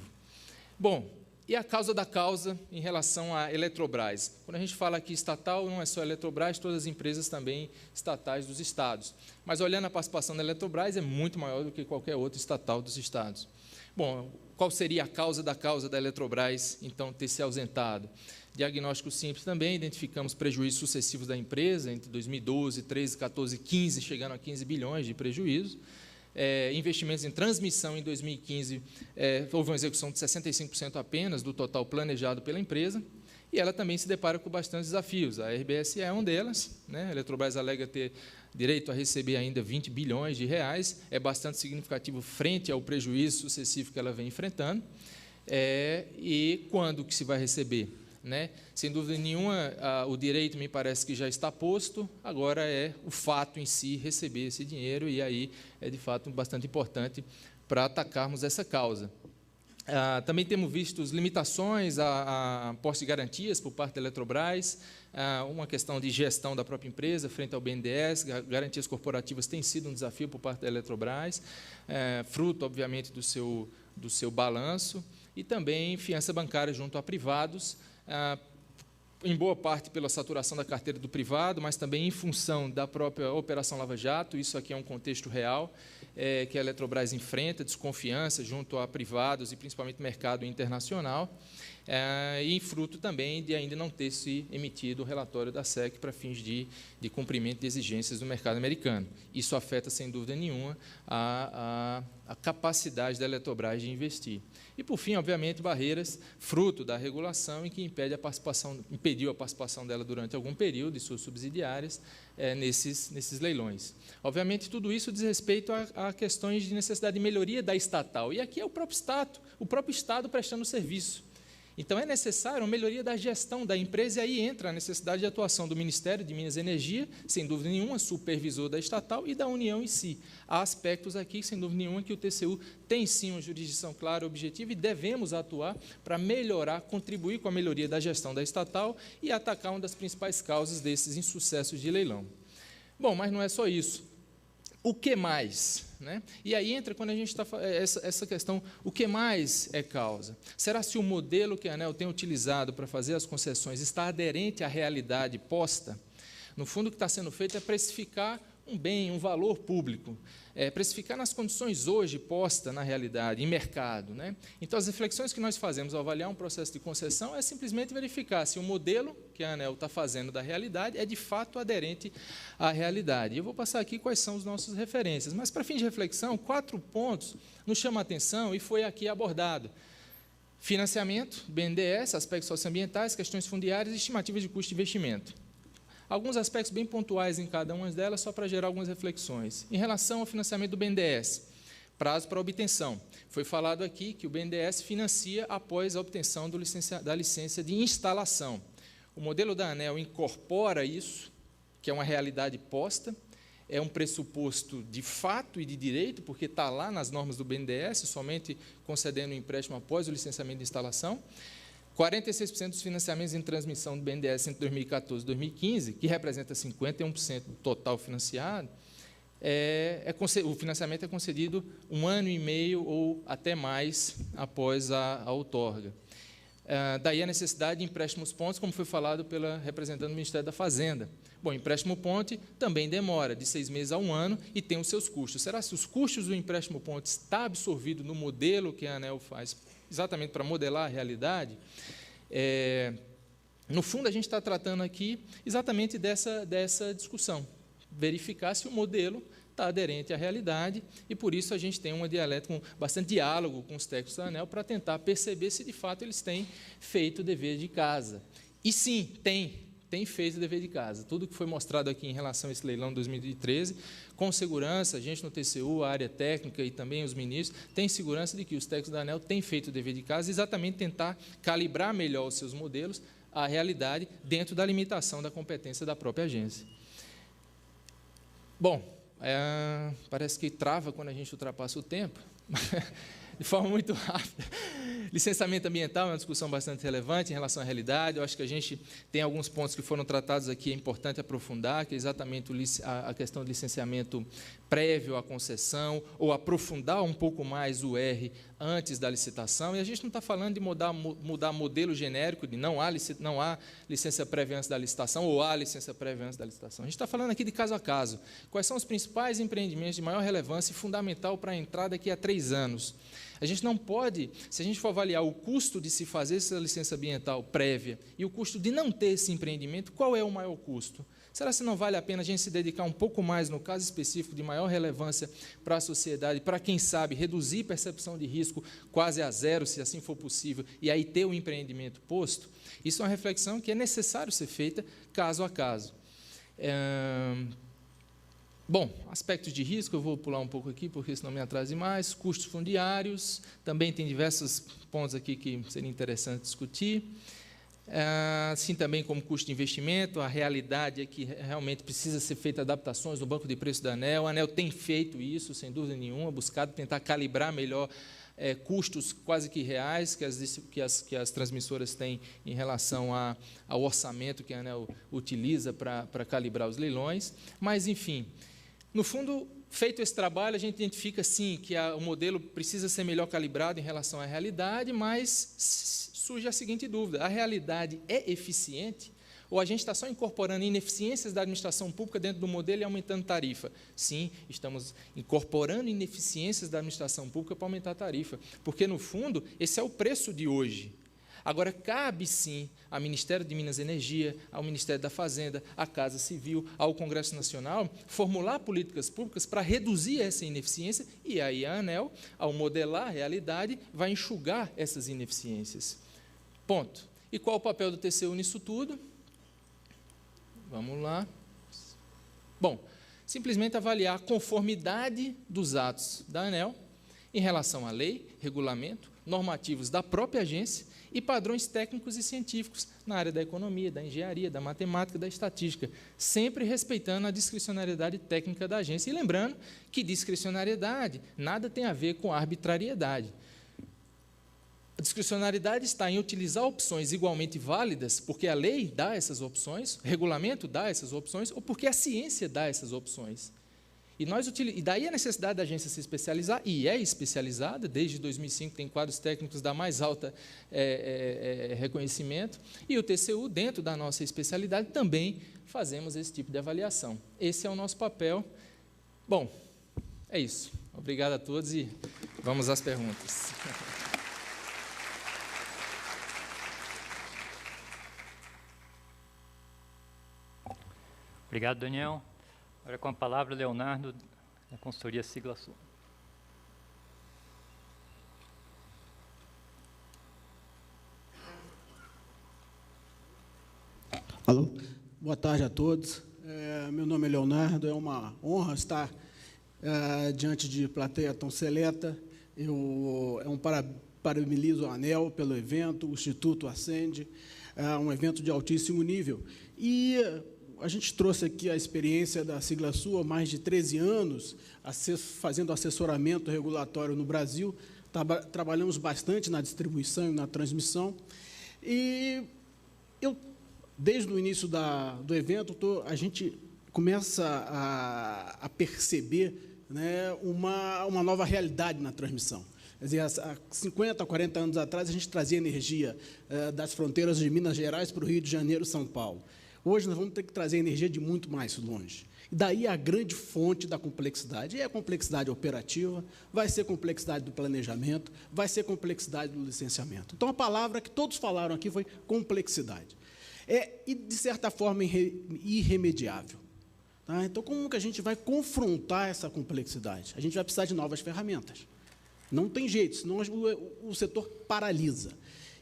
Bom, e a causa da causa em relação à Eletrobras? Quando a gente fala aqui estatal, não é só a Eletrobras, todas as empresas também estatais dos estados. Mas olhando a participação da Eletrobras, é muito maior do que qualquer outra estatal dos estados. Bom, qual seria a causa da Eletrobras, então, ter se ausentado? Diagnóstico simples também, identificamos prejuízos sucessivos da empresa, entre 2012, 13, 14, 15, chegando a 15 bilhões de prejuízo. Investimentos em transmissão em 2015, houve uma execução de 65% apenas do total planejado pela empresa, e ela também se depara com bastantes desafios. A RBS é um delas, né? A Eletrobras alega ter direito a receber ainda 20 bilhões de reais, é bastante significativo frente ao prejuízo sucessivo que ela vem enfrentando. E quando que se vai receber? Né? Sem dúvida nenhuma, o direito me parece que já está posto, agora é o fato em si receber esse dinheiro, e aí é de fato bastante importante para atacarmos essa causa. Também temos visto limitações a posse de garantias por parte da Eletrobras, uma questão de gestão da própria empresa frente ao BNDES, garantias corporativas têm sido um desafio por parte da Eletrobras, fruto, obviamente, do seu balanço, e também fiança bancária junto a privados, em boa parte pela saturação da carteira do privado, mas também em função da própria Operação Lava Jato. Isso aqui é um contexto real que a Eletrobras enfrenta, desconfiança junto a privados e principalmente mercado internacional, e fruto também de ainda não ter se emitido o relatório da SEC para fins de cumprimento de exigências do mercado americano. Isso afeta, sem dúvida nenhuma, a capacidade da Eletrobras de investir. E, por fim, obviamente, barreiras fruto da regulação e que impediu a participação dela durante algum período, de suas subsidiárias, nesses leilões. Obviamente, tudo isso diz respeito a questões de necessidade de melhoria da estatal. E aqui é o próprio Estado prestando serviço. Então, é necessário uma melhoria da gestão da empresa, e aí entra a necessidade de atuação do Ministério de Minas e Energia, sem dúvida nenhuma, supervisor da estatal, e da União em si. Há aspectos aqui, sem dúvida nenhuma, que o TCU tem sim uma jurisdição clara e objetiva, e devemos atuar para melhorar, contribuir com a melhoria da gestão da estatal e atacar uma das principais causas desses insucessos de leilão. Bom, mas não é só isso. O que mais? Né? E aí entra quando a gente está essa questão, o que mais é causa? Será se o modelo que a ANEEL tem utilizado para fazer as concessões está aderente à realidade posta? No fundo, o que está sendo feito é precificar um bem, um valor público, precificar nas condições hoje postas na realidade, em mercado. Né? Então, as reflexões que nós fazemos ao avaliar um processo de concessão é simplesmente verificar se o modelo que a ANEEL está fazendo da realidade é, de fato, aderente à realidade. Eu vou passar aqui quais são as nossas referências, mas, para fim de reflexão, 4 pontos nos chamam a atenção e foi aqui abordado. Financiamento, BNDES, aspectos socioambientais, questões fundiárias e estimativas de custo de investimento. Alguns aspectos bem pontuais em cada uma delas, só para gerar algumas reflexões. Em relação ao financiamento do BNDES, prazo para obtenção. Foi falado aqui que o BNDES financia após a obtenção da licença de instalação. O modelo da ANEEL incorpora isso, que é uma realidade posta, é um pressuposto de fato e de direito, porque está lá nas normas do BNDES, somente concedendo o empréstimo após o licenciamento de instalação. 46% dos financiamentos em transmissão do BNDES entre 2014 e 2015, que representa 51% do total financiado, o financiamento é concedido 1 ano e meio ou até mais após a outorga. Daí a necessidade de empréstimos pontes, como foi falado pela representante do Ministério da Fazenda. Bom, empréstimo ponte também demora de 6 meses a 1 ano e tem os seus custos. Será que os custos do empréstimo ponte está absorvido no modelo que a ANEEL faz exatamente para modelar a realidade? No fundo, a gente está tratando aqui exatamente dessa discussão, verificar se o modelo está aderente à realidade, e por isso a gente tem uma dialética, bastante diálogo com os técnicos da ANEEL para tentar perceber se de fato eles têm feito o dever de casa. E sim, tem feito o dever de casa. Tudo que foi mostrado aqui em relação a esse leilão de 2013, com segurança, a gente no TCU, a área técnica e também os ministros, tem segurança de que os técnicos da ANEEL têm feito o dever de casa, exatamente tentar calibrar melhor os seus modelos à realidade, dentro da limitação da competência da própria agência. Bom, parece que trava quando a gente ultrapassa o tempo, de forma muito rápida. Licenciamento ambiental é uma discussão bastante relevante em relação à realidade. Eu acho que a gente tem alguns pontos que foram tratados aqui, é importante aprofundar, que é exatamente a questão de licenciamento prévio à concessão, ou aprofundar um pouco mais o R antes da licitação. E a gente não está falando de mudar modelo genérico, de não há licença prévia antes da licitação, ou há licença prévia antes da licitação. A gente está falando aqui de caso a caso. Quais são os principais empreendimentos de maior relevância e fundamental para a entrada daqui a 3 anos? A gente não pode, se a gente for avaliar o custo de se fazer essa licença ambiental prévia e o custo de não ter esse empreendimento, qual é o maior custo? Será que não vale a pena a gente se dedicar um pouco mais, no caso específico, de maior relevância para a sociedade, para, quem sabe, reduzir percepção de risco quase a zero, se assim for possível, e aí ter o empreendimento posto? Isso é uma reflexão que é necessário ser feita caso a caso. Bom, aspectos de risco, eu vou pular um pouco aqui, porque senão me atrase mais. Custos fundiários, também tem diversos pontos aqui que seria interessante discutir. Assim também como custo de investimento, a realidade é que realmente precisa ser feita adaptações no banco de preço da ANEEL. A ANEEL tem feito isso, sem dúvida nenhuma, buscado tentar calibrar melhor custos quase que reais que as transmissoras têm em relação ao orçamento que a ANEEL utiliza para calibrar os leilões. Mas, enfim, no fundo, feito esse trabalho, a gente identifica, sim, que o modelo precisa ser melhor calibrado em relação à realidade, mas surge a seguinte dúvida: a realidade é eficiente? Ou a gente está só incorporando ineficiências da administração pública dentro do modelo e aumentando tarifa? Sim, estamos incorporando ineficiências da administração pública para aumentar a tarifa, porque, no fundo, esse é o preço de hoje. Agora, cabe sim ao Ministério de Minas e Energia, ao Ministério da Fazenda, à Casa Civil, ao Congresso Nacional, formular políticas públicas para reduzir essa ineficiência, e aí a ANEEL, ao modelar a realidade, vai enxugar essas ineficiências. Ponto. E qual o papel do TCU nisso tudo? Vamos lá. Bom, simplesmente avaliar a conformidade dos atos da ANEEL em relação à lei, regulamento, normativos da própria agência e padrões técnicos e científicos na área da economia, da engenharia, da matemática, da estatística, sempre respeitando a discricionariedade técnica da agência. E lembrando que discricionariedade nada tem a ver com arbitrariedade. A discricionariedade está em utilizar opções igualmente válidas, porque a lei dá essas opções, o regulamento dá essas opções, ou porque a ciência dá essas opções. E daí a necessidade da agência se especializar, e é especializada, desde 2005 tem quadros técnicos da mais alta reconhecimento, e o TCU, dentro da nossa especialidade, também fazemos esse tipo de avaliação. Esse é o nosso papel. Bom, é isso. Obrigado a todos e vamos às perguntas. Obrigado, Daniel. Agora com a palavra, Leonardo, da consultoria Sigla Sul. Alô, boa tarde a todos. Meu nome é Leonardo, é uma honra estar diante de plateia tão seleta. Parabenizo a ANEEL pelo evento, o Instituto Ascende, um evento de altíssimo nível. E a gente trouxe aqui a experiência da Sigla Sul há mais de 13 anos, fazendo assessoramento regulatório no Brasil. Trabalhamos bastante na distribuição e na transmissão. E desde o início do evento, a gente começa a perceber, né, uma nova realidade na transmissão. Quer dizer, há 50, 40 anos atrás, a gente trazia energia das fronteiras de Minas Gerais para o Rio de Janeiro e São Paulo. Hoje, nós vamos ter que trazer energia de muito mais longe. E daí a grande fonte da complexidade. E a complexidade operativa, vai ser complexidade do planejamento, vai ser complexidade do licenciamento. Então, a palavra que todos falaram aqui foi complexidade. E, de certa forma, irremediável. Tá? Então, como que a gente vai confrontar essa complexidade? A gente vai precisar de novas ferramentas. Não tem jeito, senão o setor paralisa.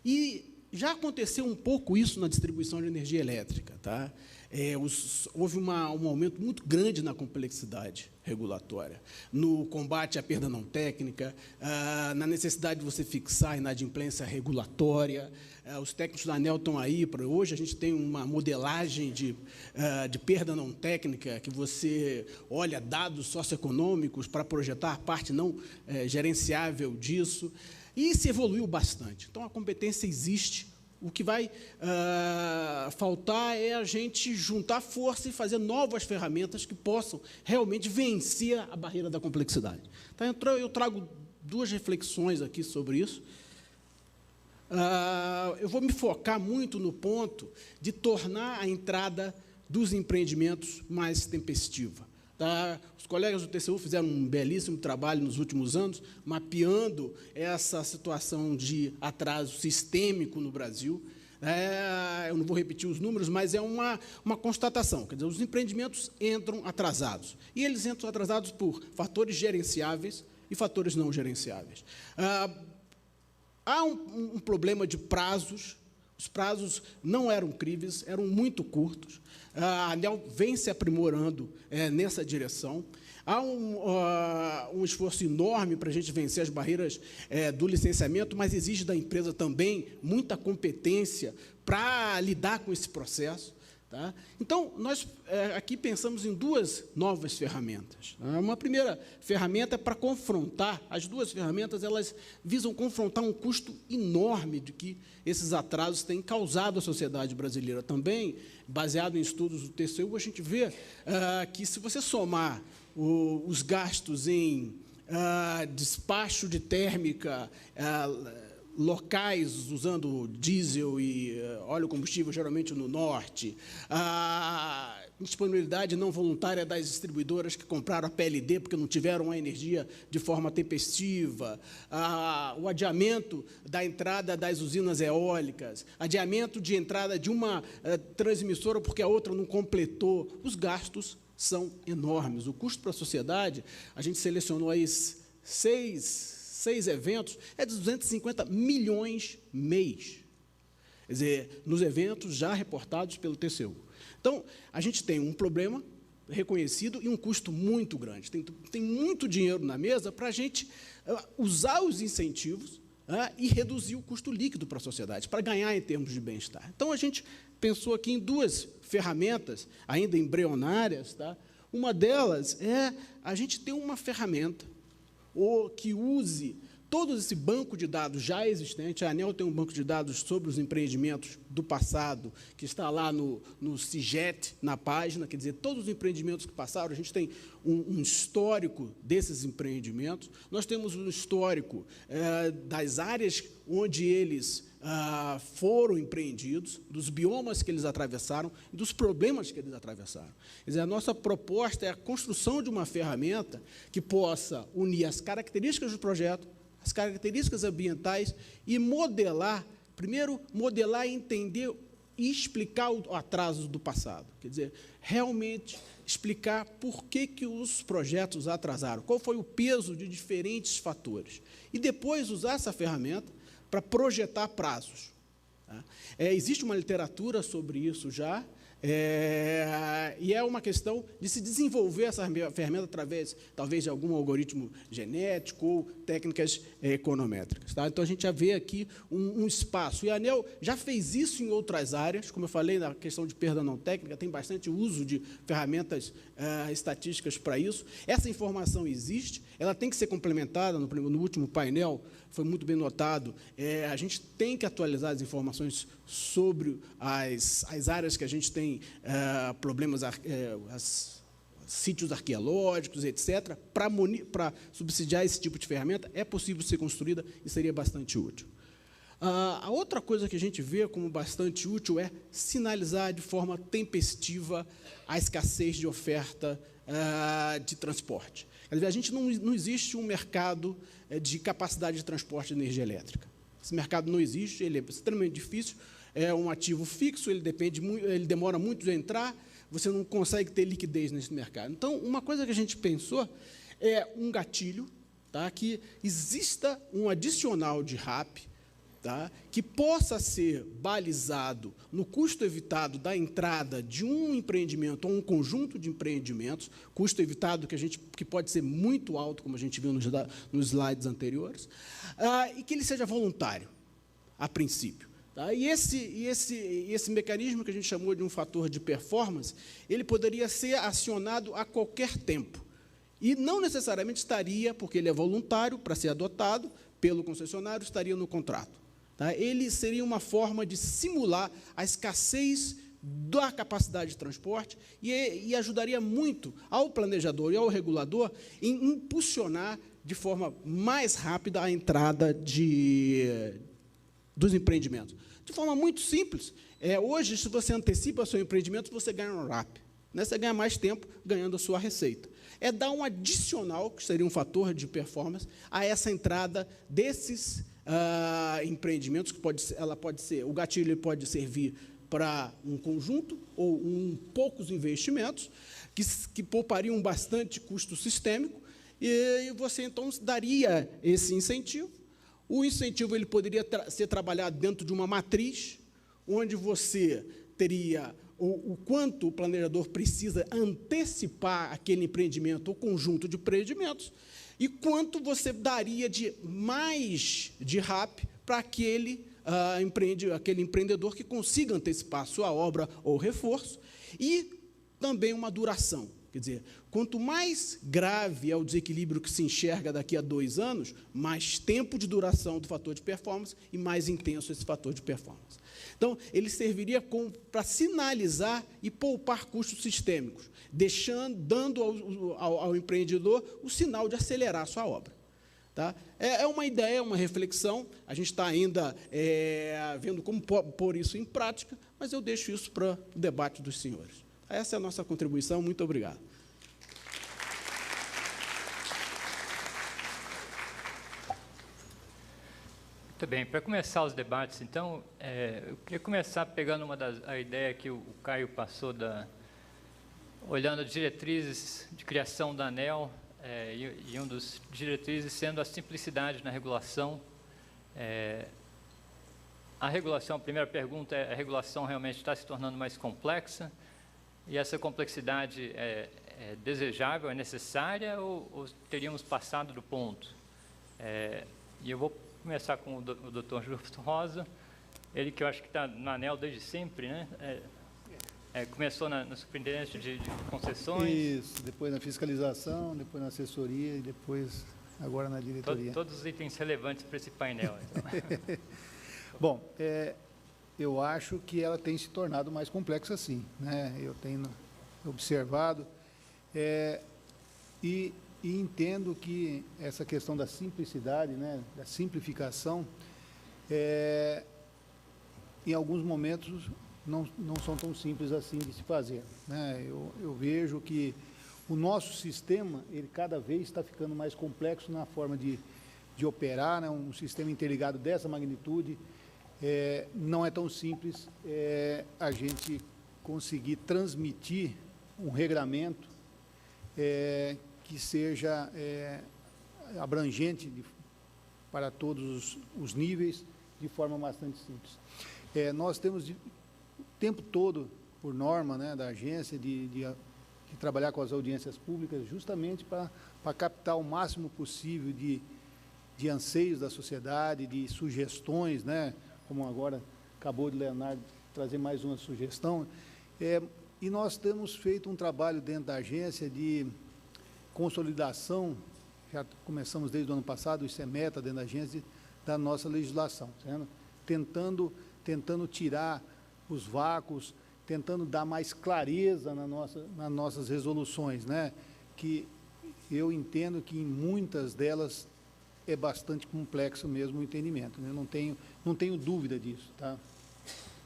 E já aconteceu um pouco isso na distribuição de energia elétrica. Tá? Houve um aumento muito grande na complexidade regulatória, no combate à perda não técnica, na necessidade de você fixar a inadimplência regulatória. Os técnicos da ANEEL estão aí. Hoje, a gente tem uma modelagem de perda não técnica, que você olha dados socioeconômicos para projetar a parte não gerenciável disso. E se evoluiu bastante. Então, a competência existe. O que vai faltar é a gente juntar força e fazer novas ferramentas que possam realmente vencer a barreira da complexidade. Tá? Então, eu trago duas reflexões aqui sobre isso. Eu vou me focar muito no ponto de tornar a entrada dos empreendimentos mais tempestiva. Tá? Os colegas do TCU fizeram um belíssimo trabalho nos últimos anos, mapeando essa situação de atraso sistêmico no Brasil. Eu não vou repetir os números, mas é uma constatação. Quer dizer, os empreendimentos entram atrasados. E eles entram atrasados por fatores gerenciáveis e fatores não gerenciáveis. Há um problema de prazos. Os prazos não eram críveis, eram muito curtos. A ANEEL vem se aprimorando nessa direção. Há um esforço enorme para a gente vencer as barreiras do licenciamento, mas exige da empresa também muita competência para lidar com esse processo. Tá? Então, nós aqui pensamos em duas novas ferramentas. Uma primeira ferramenta é para confrontar, as duas ferramentas elas visam confrontar um custo enorme de que esses atrasos têm causado à sociedade brasileira. Também, baseado em estudos do TCU, a gente vê que, se você somar os gastos em despacho de térmica, locais usando diesel e óleo combustível, geralmente no norte, a disponibilidade não voluntária das distribuidoras que compraram a PLD porque não tiveram a energia de forma tempestiva, o adiamento da entrada das usinas eólicas, adiamento de entrada de uma transmissora porque a outra não completou. Os gastos são enormes. O custo para a sociedade, a gente selecionou aí seis eventos, é de 250 milhões mês. Quer dizer, nos eventos já reportados pelo TCU. Então, a gente tem um problema reconhecido e um custo muito grande. Tem muito dinheiro na mesa para a gente usar os incentivos e reduzir o custo líquido para a sociedade, para ganhar em termos de bem-estar. Então, a gente pensou aqui em duas ferramentas, ainda embrionárias. Tá? Uma delas é a gente ter uma ferramenta que use todo esse banco de dados já existente. A ANEEL tem um banco de dados sobre os empreendimentos do passado, que está lá no CIGET, na página, quer dizer, todos os empreendimentos que passaram, a gente tem um histórico desses empreendimentos. Nós temos um histórico das áreas onde eles foram empreendidos, dos biomas que eles atravessaram, dos problemas que eles atravessaram. Quer dizer, a nossa proposta é a construção de uma ferramenta que possa unir as características do projeto, as características ambientais e modelar, primeiro, modelar e entender e explicar o atraso do passado. Quer dizer, realmente explicar por que os projetos atrasaram, qual foi o peso de diferentes fatores. E depois usar essa ferramenta para projetar prazos. Tá? Existe uma literatura sobre isso já, e é uma questão de se desenvolver essa ferramenta através, talvez, de algum algoritmo genético ou técnicas econométricas. Tá? Então, a gente já vê aqui um espaço. E a ANEEL já fez isso em outras áreas, como eu falei, na questão de perda não técnica, tem bastante uso de ferramentas estatísticas para isso. Essa informação existe, ela tem que ser complementada. No último painel, foi muito bem notado, a gente tem que atualizar as informações sobre as áreas que a gente tem problemas, sítios arqueológicos, etc., para subsidiar esse tipo de ferramenta. É possível ser construída e seria bastante útil. A outra coisa que a gente vê como bastante útil é sinalizar de forma tempestiva a escassez de oferta de transporte. Quer dizer, a gente não existe um mercado de capacidade de transporte de energia elétrica. Esse mercado não existe, ele é extremamente difícil, é um ativo fixo, ele demora muito a entrar, você não consegue ter liquidez nesse mercado. Então, uma coisa que a gente pensou é um gatilho, tá, que exista um adicional de RAP, tá, que possa ser balizado no custo evitado da entrada de um empreendimento ou um conjunto de empreendimentos, custo evitado que pode ser muito alto, como a gente viu nos slides anteriores, e que ele seja voluntário, a princípio. Tá? E esse mecanismo que a gente chamou de um fator de performance, ele poderia ser acionado a qualquer tempo. E não necessariamente estaria, porque ele é voluntário, para ser adotado pelo concessionário, estaria no contrato. Tá? Ele seria uma forma de simular a escassez da capacidade de transporte e ajudaria muito ao planejador e ao regulador em impulsionar de forma mais rápida a entrada dos empreendimentos. De forma muito simples, hoje, se você antecipa o seu empreendimento, você ganha um RAP. Né? Você ganha mais tempo ganhando a sua receita. É dar um adicional, que seria um fator de performance, a essa entrada desses empreendimentos, que o gatilho pode servir para um conjunto ou poucos investimentos, que poupariam bastante custo sistêmico, e você, então, daria esse incentivo. O incentivo ele poderia ser trabalhado dentro de uma matriz, onde você teria o quanto o planejador precisa antecipar aquele empreendimento ou conjunto de empreendimentos, e quanto você daria de mais de RAP para aquele empreendedor que consiga antecipar a sua obra ou reforço, e também uma duração. Quer dizer, quanto mais grave é o desequilíbrio que se enxerga daqui a 2 anos, mais tempo de duração do fator de performance e mais intenso esse fator de performance. Então, ele serviria para sinalizar e poupar custos sistêmicos, dando ao empreendedor o sinal de acelerar a sua obra. Tá? É uma ideia, uma reflexão, a gente está ainda vendo como pôr isso em prática, mas eu deixo isso para o debate dos senhores. Essa é a nossa contribuição, muito obrigado. Muito bem, para começar os debates, então, eu queria começar pegando a ideia que o Caio passou, olhando as diretrizes de criação da ANEEL, e um dos diretrizes sendo a simplicidade na regulação. A regulação, a primeira pergunta a regulação realmente está se tornando mais complexa? E essa complexidade é desejável, é necessária, ou teríamos passado do ponto? E eu vou começar com o Dr. Justo Rosa, ele que eu acho que está na ANEEL desde sempre, né? Começou na Superintendência de Concessões. Isso, depois na fiscalização, depois na assessoria e depois agora na diretoria. Todos os itens relevantes para esse painel. Então. Bom, eu acho que ela tem se tornado mais complexa, sim, né? Eu tenho observado e entendo que essa questão da simplicidade, né, da simplificação, em alguns momentos não são tão simples assim de se fazer, né? Eu vejo que o nosso sistema, ele cada vez está ficando mais complexo na forma de operar, né? Um sistema interligado dessa magnitude, não é tão simples a gente conseguir transmitir um regramento que seja abrangente para todos os níveis, de forma bastante simples. Nós temos o tempo todo, por norma, né, da agência, de trabalhar com as audiências públicas, justamente para captar o máximo possível de anseios da sociedade, de sugestões, né, como agora acabou de Leonardo trazer mais uma sugestão. E nós temos feito um trabalho dentro da agência de consolidação, já começamos desde o ano passado, isso é meta dentro da agência, da nossa legislação, certo? Tentando tirar os vácuos, tentando dar mais clareza nas nossas resoluções, né? Que eu entendo que em muitas delas é bastante complexo mesmo o entendimento, né? Não tenho dúvida disso, tá?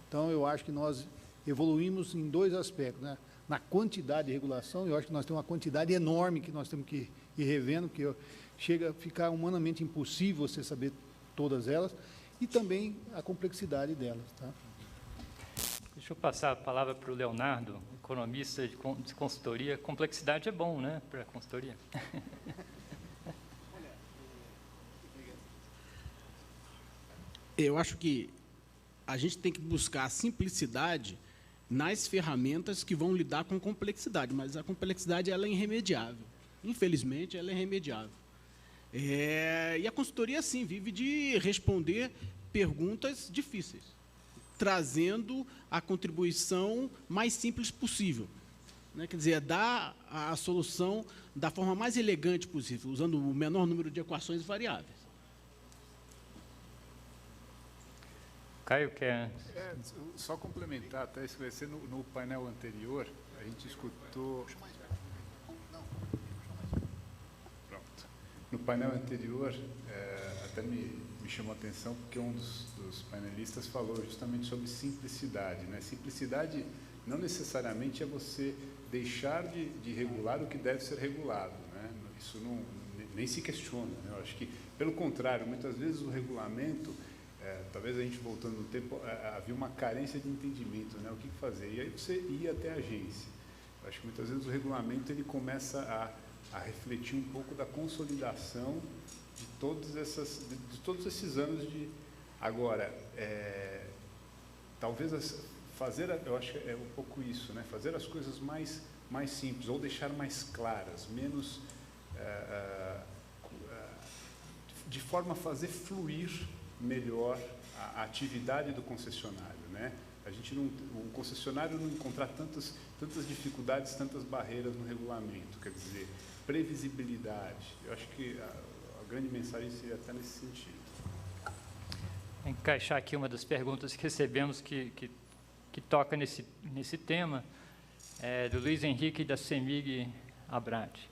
Então, eu acho que nós evoluímos em dois aspectos, né? Na quantidade de regulação, eu acho que nós temos uma quantidade enorme que nós temos que ir revendo, porque chega a ficar humanamente impossível você saber todas elas, e também a complexidade delas, tá? Deixa eu passar a palavra para o Leonardo, economista de consultoria. Complexidade é bom, né, para a consultoria? Eu acho que a gente tem que buscar a simplicidade nas ferramentas que vão lidar com complexidade, mas a complexidade ela é irremediável. Infelizmente, ela é irremediável. E a consultoria, sim, vive de responder perguntas difíceis, trazendo a contribuição mais simples possível, né? Quer dizer, dar a solução da forma mais elegante possível, usando o menor número de equações variáveis. Caio, quer... Só complementar, até esclarecer, no painel anterior, a gente escutou... Pronto. No painel anterior, até me chamou a atenção, porque um dos painelistas falou justamente sobre simplicidade, né? Simplicidade não necessariamente é você deixar de regular o que deve ser regulado, né? Isso nem se questiona, né? Eu acho que, pelo contrário, muitas vezes o regulamento... talvez a gente voltando no tempo, havia uma carência de entendimento, né? O que fazer? E aí você ia até a agência. Eu acho que muitas vezes o regulamento ele começa a refletir um pouco da consolidação de todos esses anos de... Agora, talvez eu acho que é um pouco isso, né? Fazer as coisas mais simples, ou deixar mais claras, menos... de forma a fazer fluir melhor a atividade do concessionário, né? O concessionário não encontrar tantas dificuldades, tantas barreiras no regulamento, quer dizer, previsibilidade. Eu acho que a grande mensagem seria até nesse sentido. Encaixar aqui uma das perguntas que recebemos que toca nesse tema, do Luiz Henrique da CEMIG Abrate.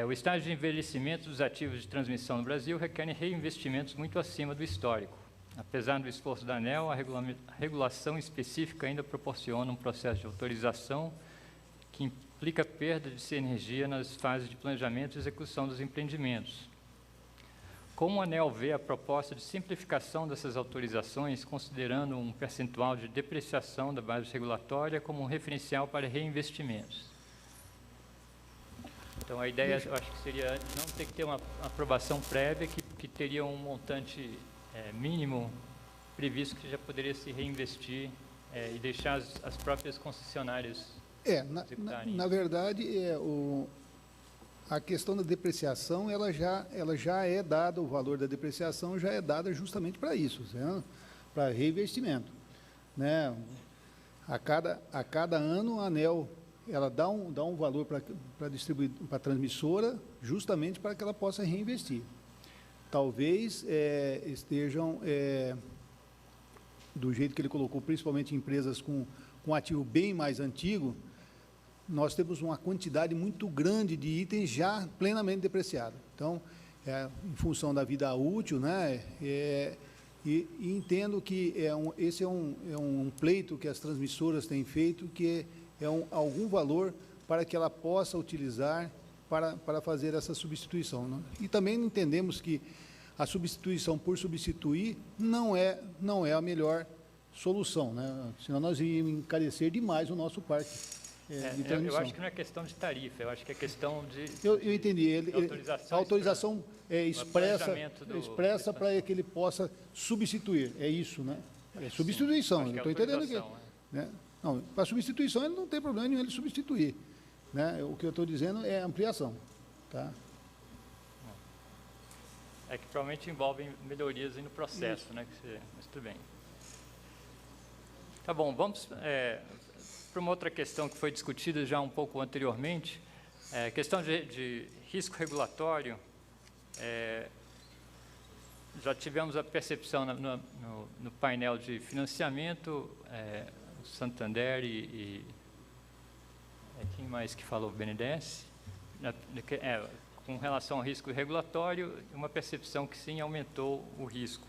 O estágio de envelhecimento dos ativos de transmissão no Brasil requer reinvestimentos muito acima do histórico. Apesar do esforço da ANEEL, a regulação específica ainda proporciona um processo de autorização que implica perda de energia nas fases de planejamento e execução dos empreendimentos. Como a ANEEL vê a proposta de simplificação dessas autorizações, considerando um percentual de depreciação da base regulatória como um referencial para reinvestimentos? Então, a ideia, eu acho que seria não ter que ter uma aprovação prévia que teria um montante mínimo previsto que já poderia se reinvestir e deixar as próprias concessionárias executarem. Na verdade, a questão da depreciação, ela já é dada, o valor da depreciação já é dada justamente para isso, né? Para reinvestimento, né? A cada ano a ANEEL ela dá um valor para distribuir para a transmissora, justamente para que ela possa reinvestir. Talvez estejam do jeito que ele colocou, principalmente empresas com ativo bem mais antigo. Nós temos uma quantidade muito grande de itens já plenamente depreciados. Então, em função da vida útil, né, e entendo que esse é um pleito que as transmissoras têm feito, que algum valor para que ela possa utilizar para fazer essa substituição, né? E também entendemos que a substituição por substituir não é a melhor solução, né? Senão nós íamos encarecer demais o nosso parque. Eu acho que não é questão de tarifa, eu acho que é questão de... Eu entendi. A autorização expressa para que ele possa substituir. É isso, né? É substituição. Eu estou entendendo aqui. Né? Não, para substituição ele não tem problema nenhum ele substituir. Né? O que eu estou dizendo é ampliação. Tá? É que provavelmente envolvem melhorias aí no processo, né? Mas tudo bem. Tá bom, vamos... para uma outra questão que foi discutida já um pouco anteriormente, questão de risco regulatório. Já tivemos a percepção no painel de financiamento, o Santander e quem mais que falou? BNDES? Com relação ao risco regulatório, uma percepção que sim aumentou o risco.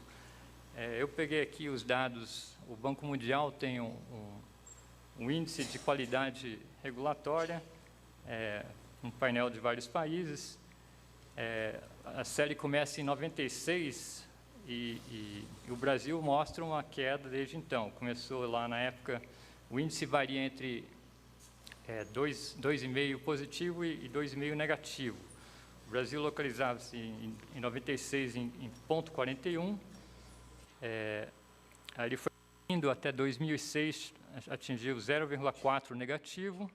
Eu peguei aqui os dados, o Banco Mundial tem um índice de qualidade regulatória, um painel de vários países. A série começa em 96 e o Brasil mostra uma queda desde então. Começou lá na época, o índice varia entre 2,5 positivo e 2,5 negativo. O Brasil localizava-se em 96 em 0,41, aí ele foi indo até 2006, atingiu 0,4 negativo,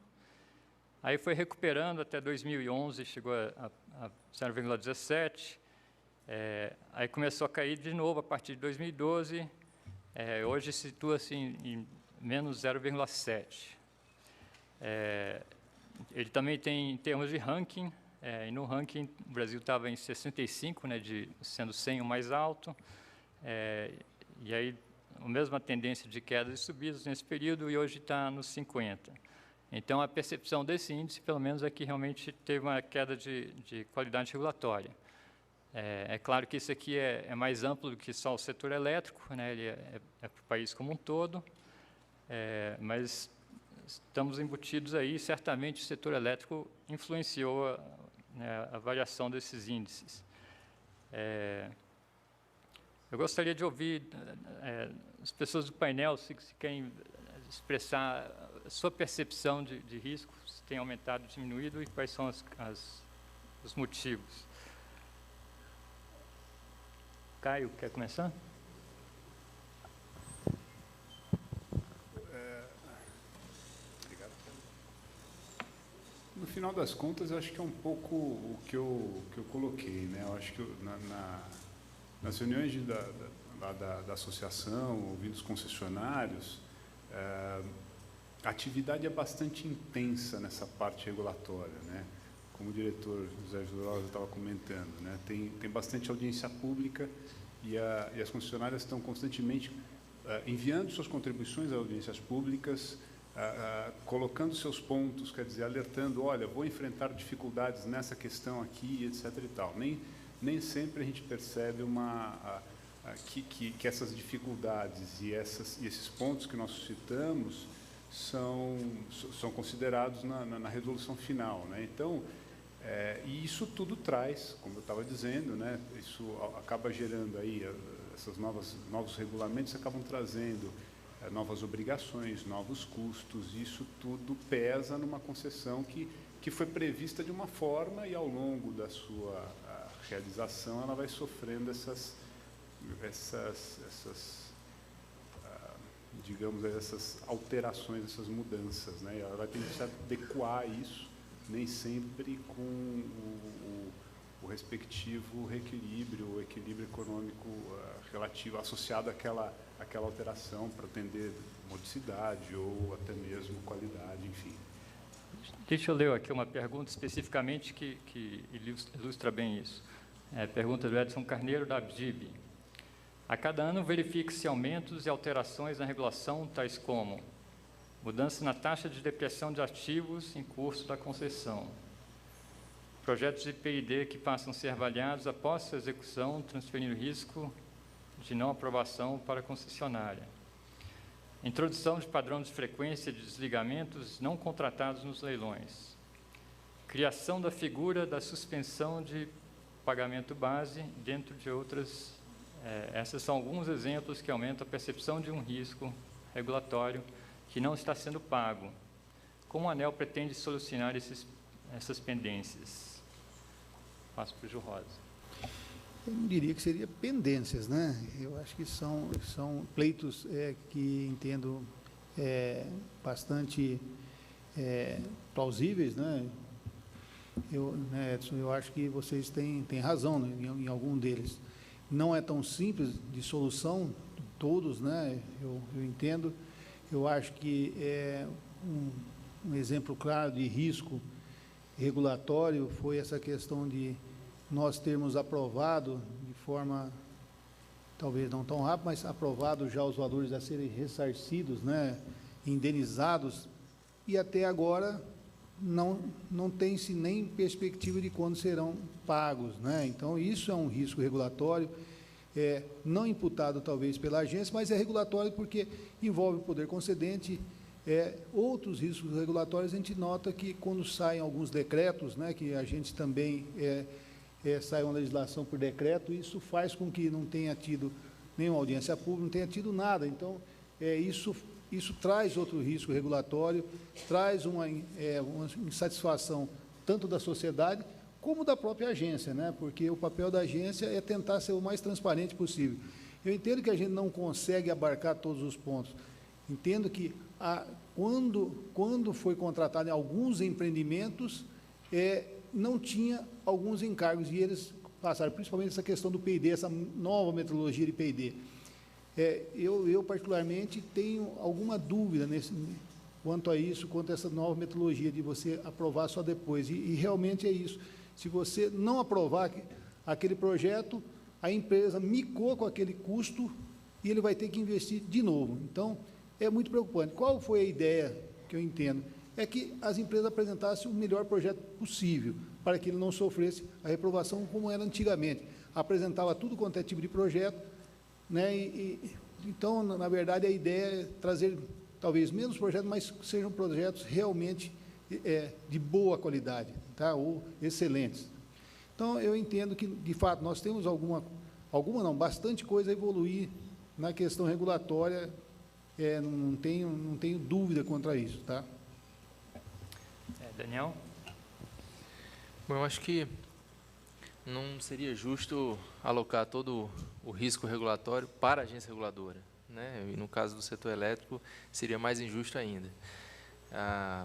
aí foi recuperando até 2011, chegou a 0,17, aí começou a cair de novo a partir de 2012, hoje situa-se em menos 0,7. Ele também tem, em termos de ranking, e no ranking o Brasil estava em 65, né, sendo 100 o mais alto, e aí a mesma tendência de quedas e subidas nesse período, e hoje está nos 50. Então, a percepção desse índice, pelo menos, é que realmente teve uma queda de qualidade regulatória. É claro que isso aqui é mais amplo do que só o setor elétrico, né? Ele é para o país como um todo, mas estamos embutidos aí, certamente o setor elétrico influenciou a variação desses índices. Eu gostaria de ouvir as pessoas do painel, se querem expressar a sua percepção de risco, se tem aumentado, diminuído, e quais são os motivos. Caio, quer começar? Obrigado. No final das contas, eu acho que é um pouco o que eu coloquei, né? Eu acho que nas reuniões da associação, ouvindo os concessionários, a atividade é bastante intensa nessa parte regulatória, né? Como o diretor José Jurosa estava comentando, né? Tem bastante audiência pública e as concessionárias estão constantemente enviando suas contribuições a audiências públicas, colocando seus pontos, quer dizer, alertando, olha, vou enfrentar dificuldades nessa questão aqui, etc. e tal. Nem sempre a gente percebe que essas dificuldades e esses pontos que nós citamos são considerados na resolução final, né? Então, e isso tudo traz, como eu estava dizendo, né, isso acaba gerando aí esses novos regulamentos, acabam trazendo novas obrigações, novos custos. Isso tudo pesa numa concessão que foi prevista de uma forma e ao longo da sua realização ela vai sofrendo essas digamos, essas alterações, essas mudanças, né? Ela vai ter que se adequar a isso, nem sempre com o respectivo reequilíbrio, o equilíbrio econômico relativo, associado àquela alteração para atender modicidade ou até mesmo qualidade, enfim. Deixa eu ler aqui uma pergunta especificamente que ilustra bem isso. Pergunta do Edson Carneiro, da ABDIB. A cada ano verifica-se aumentos e alterações na regulação, tais como mudança na taxa de depreciação de ativos em curso da concessão, projetos de PID que passam a ser avaliados após sua execução, transferindo risco de não aprovação para a concessionária, introdução de padrão de frequência de desligamentos não contratados nos leilões, criação da figura da suspensão de pagamento base, dentro de outras. Esses são alguns exemplos que aumentam a percepção de um risco regulatório que não está sendo pago. Como a ANEEL pretende solucionar essas pendências? Passo para o Ju Rosa. Eu não diria que seria pendências, né? Eu acho que são pleitos que entendo bastante plausíveis, né? Edson, eu acho que vocês têm razão, né, em algum deles. Não é tão simples de solução, todos, né? Eu entendo. Eu acho que um exemplo claro de risco regulatório foi essa questão de nós termos aprovado de forma, talvez não tão rápida, mas aprovado já os valores a serem ressarcidos, né? Indenizados, e até agora não tem-se nem perspectiva de quando serão pagos, né? Então, isso é um risco regulatório, não imputado talvez pela agência, mas é regulatório porque envolve o poder concedente. Outros riscos regulatórios, a gente nota que quando saem alguns decretos, né, que a gente também sai uma legislação por decreto, isso faz com que não tenha tido nenhuma audiência pública, não tenha tido nada. Então, isso traz outro risco regulatório, traz uma insatisfação tanto da sociedade como da própria agência, né? Porque o papel da agência é tentar ser o mais transparente possível. Eu entendo que a gente não consegue abarcar todos os pontos. Entendo que quando foi contratado em alguns empreendimentos, não tinha alguns encargos, e eles passaram, principalmente essa questão do PID, essa nova metodologia de PID. Eu particularmente, tenho alguma dúvida quanto a isso, quanto a essa nova metodologia de você aprovar só depois. E realmente é isso. Se você não aprovar aquele projeto, a empresa micou com aquele custo e ele vai ter que investir de novo. Então, é muito preocupante. Qual foi a ideia que eu entendo? É que as empresas apresentassem o melhor projeto possível, para que ele não sofresse a reprovação como era antigamente. Apresentava tudo quanto é tipo de projeto, né? Então, na verdade, a ideia é trazer, talvez, menos projetos, mas sejam projetos realmente de boa qualidade, tá? Ou excelentes. Então, eu entendo que, de fato, nós temos bastante coisa a evoluir na questão regulatória. Não tenho dúvida quanto a isso, tá? Daniel? Bom, eu acho que não seria justo alocar todo o risco regulatório para a agência reguladora, né? E no caso do setor elétrico, seria mais injusto ainda.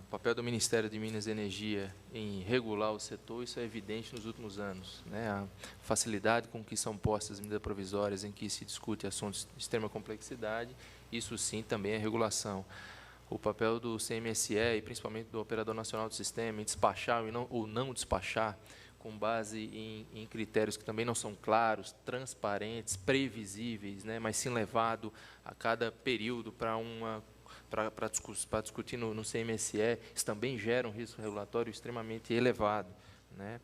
O papel do Ministério de Minas e Energia em regular o setor, isso é evidente nos últimos anos, né? A facilidade com que são postas medidas provisórias em que se discute assuntos de extrema complexidade, isso sim também é regulação. O papel do CMSE e principalmente do Operador Nacional do Sistema em despachar ou não despachar com base em critérios que também não são claros, transparentes, previsíveis, né? Mas sim levado a cada período para uma para discutir no CMSE, isso também gera um risco regulatório extremamente elevado, né?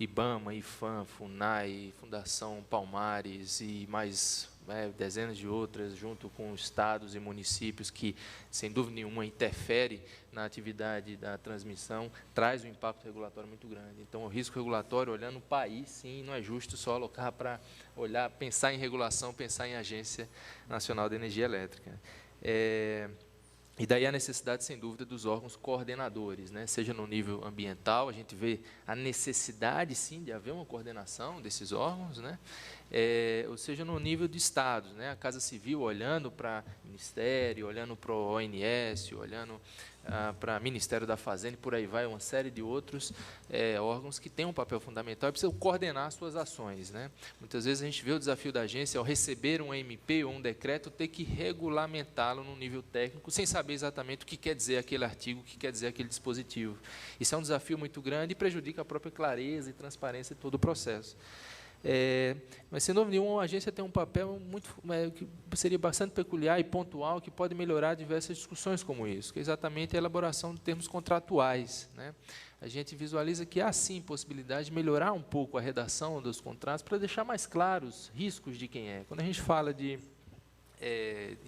IBAMA, IFAM, FUNAI, Fundação Palmares e mais dezenas de outras, junto com estados e municípios que, sem dúvida nenhuma, interfere na atividade da transmissão, traz um impacto regulatório muito grande. Então, o risco regulatório, olhando o país, sim, não é justo só alocar para olhar, pensar em regulação, pensar em Agência Nacional de Energia Elétrica. E daí a necessidade, sem dúvida, dos órgãos coordenadores, né? Seja no nível ambiental, a gente vê a necessidade, sim, de haver uma coordenação desses órgãos, né? Ou seja, no nível de estados, né? A Casa Civil olhando para o Ministério, olhando para o ONS, olhando para o Ministério da Fazenda, e por aí vai, uma série de outros órgãos que têm um papel fundamental e precisam coordenar suas ações, né? Muitas vezes a gente vê o desafio da agência, ao receber um MP ou um decreto, ter que regulamentá-lo no nível técnico, sem saber exatamente o que quer dizer aquele artigo, o que quer dizer aquele dispositivo. Isso é um desafio muito grande e prejudica a própria clareza e transparência de todo o processo. Mas, sem dúvida nenhuma, a agência tem um papel que seria bastante peculiar e pontual, que pode melhorar diversas discussões como isso, que é exatamente a elaboração de termos contratuais, né? A gente visualiza que há, sim, possibilidade de melhorar um pouco a redação dos contratos para deixar mais claros os riscos de quem é. Quando a gente fala de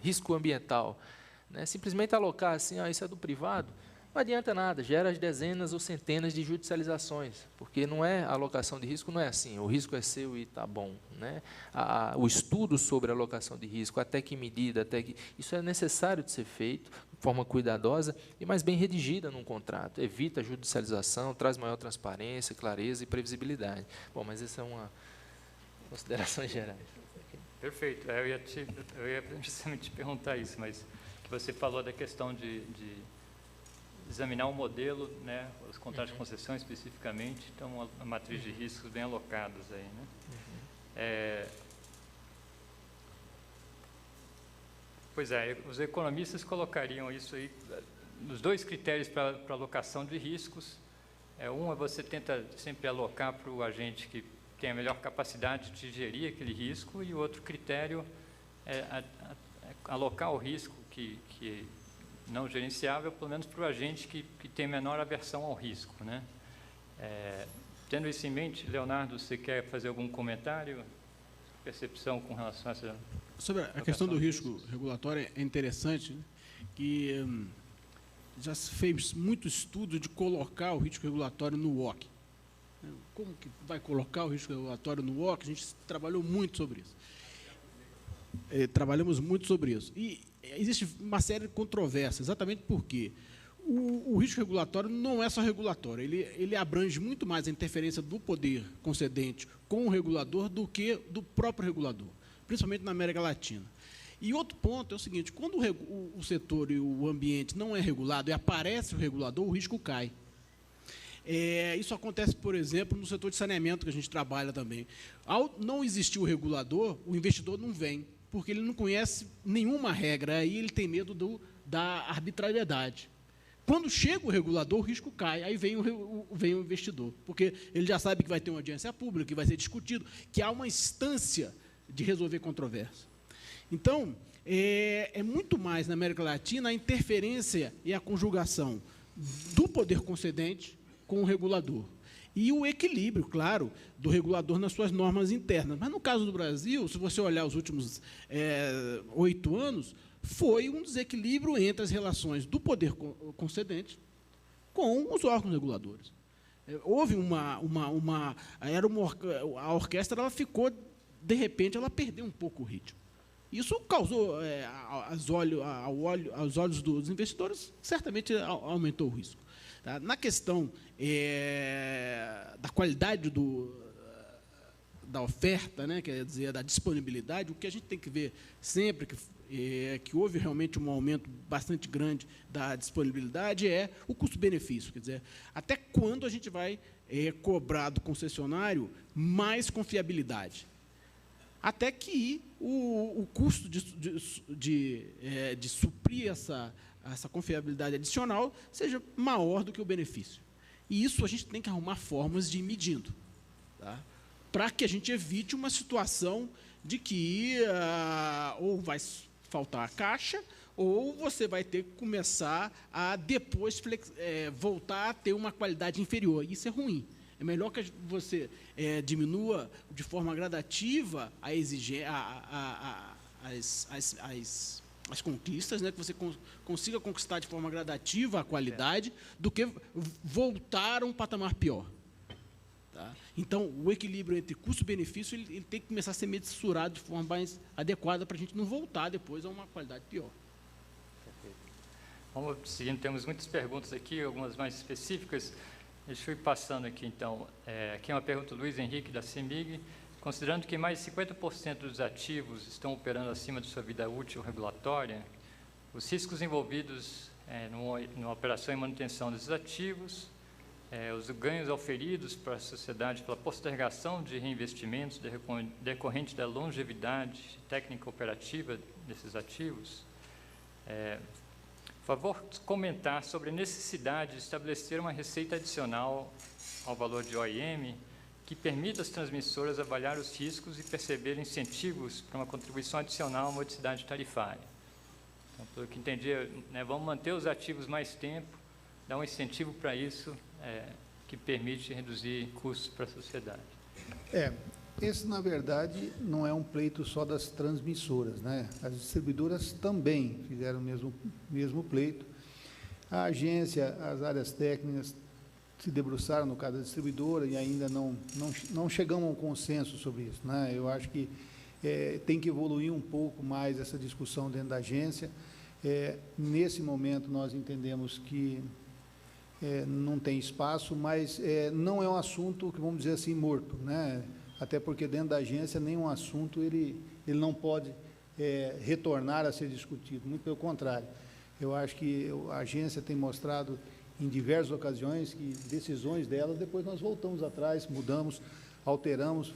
risco ambiental, né, simplesmente alocar assim, isso é do privado, não adianta nada, gera dezenas ou centenas de judicializações, porque não é a alocação de risco, não é assim, o risco é seu e está bom, né? O estudo sobre a alocação de risco, até que medida, isso é necessário de ser feito de forma cuidadosa e mais bem redigida num contrato, evita a judicialização, traz maior transparência, clareza e previsibilidade. Bom, mas essa é uma considerações gerais. Perfeito, eu ia justamente te perguntar isso, mas que você falou da questão de examinar o modelo, né, os contratos de concessão especificamente, então a matriz de riscos bem alocados aí, né? Pois é, os economistas colocariam isso aí, os dois critérios para alocação de riscos, um é você tenta sempre alocar para o agente que tem a melhor capacidade de gerir aquele risco, e o outro critério é alocar o risco que não gerenciável, pelo menos para o agente que tem menor aversão ao risco, né? Tendo isso em mente, Leonardo, você quer fazer algum comentário, percepção com relação a essa... Sobre a questão do risco regulatório, é interessante, né, que já se fez muito estudo de colocar o risco regulatório no WOC. Como que vai colocar o risco regulatório no WOC? A gente trabalhou muito sobre isso. Trabalhamos muito sobre isso. E existe uma série de controvérsias, exatamente porque o risco regulatório não é só regulatório, ele abrange muito mais a interferência do poder concedente com o regulador do que do próprio regulador, principalmente na América Latina. E outro ponto é o seguinte, quando o setor e o ambiente não é regulado e aparece o regulador, o risco cai. Isso acontece, por exemplo, no setor de saneamento, que a gente trabalha também. Ao não existir o regulador, o investidor não vem, porque ele não conhece nenhuma regra, aí ele tem medo da arbitrariedade. Quando chega o regulador, o risco cai, aí vem o investidor, porque ele já sabe que vai ter uma audiência pública, que vai ser discutido, que há uma instância de resolver controvérsia. Então, é muito mais na América Latina a interferência e a conjugação do poder concedente com o regulador. E o equilíbrio, claro, do regulador nas suas normas internas. Mas, no caso do Brasil, se você olhar os últimos 8 anos, foi um desequilíbrio entre as relações do poder concedente com os órgãos reguladores. Houve a orquestra ela ficou, de repente, ela perdeu um pouco o ritmo. Isso causou, aos olhos dos investidores, certamente aumentou o risco. Tá? Na questão da qualidade da oferta, né, quer dizer, da disponibilidade, o que a gente tem que ver sempre que houve realmente um aumento bastante grande da disponibilidade é o custo-benefício, quer dizer, até quando a gente vai cobrar do concessionário mais confiabilidade, até que o custo de suprir essa confiabilidade adicional seja maior do que o benefício. E isso a gente tem que arrumar formas de ir medindo, tá? Para que a gente evite uma situação de que ou vai faltar a caixa ou você vai ter que começar a depois voltar a ter uma qualidade inferior. Isso é ruim. É melhor que você diminua de forma gradativa as conquistas, né, que você consiga conquistar de forma gradativa a qualidade, do que voltar a um patamar pior. Tá? Então, o equilíbrio entre custo-benefício ele tem que começar a ser mensurado de forma mais adequada para a gente não voltar depois a uma qualidade pior. Vamos seguindo, temos muitas perguntas aqui, algumas mais específicas. Deixa eu ir passando aqui, então. Aqui é uma pergunta do Luiz Henrique, da CEMIG. Considerando que mais de 50% dos ativos estão operando acima de sua vida útil regulatória, os riscos envolvidos numa operação e manutenção desses ativos, os ganhos auferidos para a sociedade pela postergação de reinvestimentos decorrente da longevidade técnica operativa desses ativos, por favor, comentar sobre a necessidade de estabelecer uma receita adicional ao valor de OIM que permita às transmissoras avaliar os riscos e perceber incentivos para uma contribuição adicional à modicidade tarifária. Então, pelo que entendi, vamos manter os ativos mais tempo, dar um incentivo para isso, que permite reduzir custos para a sociedade. Esse, na verdade, não é um pleito só das transmissoras, né? As distribuidoras também fizeram o mesmo pleito. A agência, as áreas técnicas se debruçaram no caso da distribuidora e ainda não chegamos a um consenso sobre isso, né? Eu acho que tem que evoluir um pouco mais essa discussão dentro da agência. Nesse momento, nós entendemos que não tem espaço, mas não é um assunto que, vamos dizer assim, morto, né? Até porque dentro da agência nenhum assunto ele não pode retornar a ser discutido, muito pelo contrário. Eu acho que a agência tem mostrado em diversas ocasiões que decisões delas, depois nós voltamos atrás, mudamos, alteramos,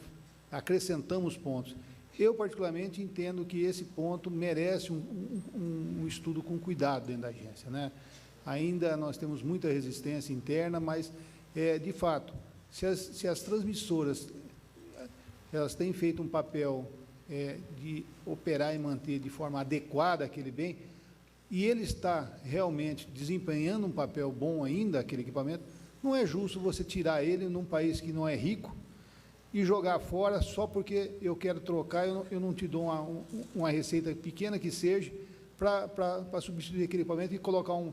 acrescentamos pontos. Eu, particularmente, entendo que esse ponto merece um estudo com cuidado dentro da agência, né? Ainda nós temos muita resistência interna, mas, de fato, se as transmissoras elas têm feito um papel de operar e manter de forma adequada aquele bem, e ele está realmente desempenhando um papel bom ainda, aquele equipamento, não é justo você tirar ele num país que não é rico e jogar fora só porque eu quero trocar, eu não te dou uma receita pequena que seja para substituir aquele equipamento e colocar um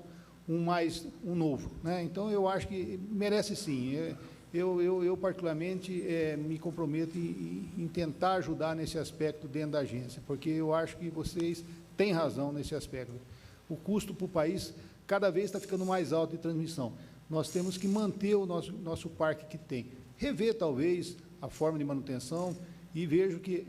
novo, né? Então, eu acho que merece sim. Eu particularmente, me comprometo em tentar ajudar nesse aspecto dentro da agência, porque eu acho que vocês têm razão nesse aspecto. O custo para o país cada vez está ficando mais alto de transmissão. Nós temos que manter o nosso parque que tem. Rever, talvez, a forma de manutenção, e vejo que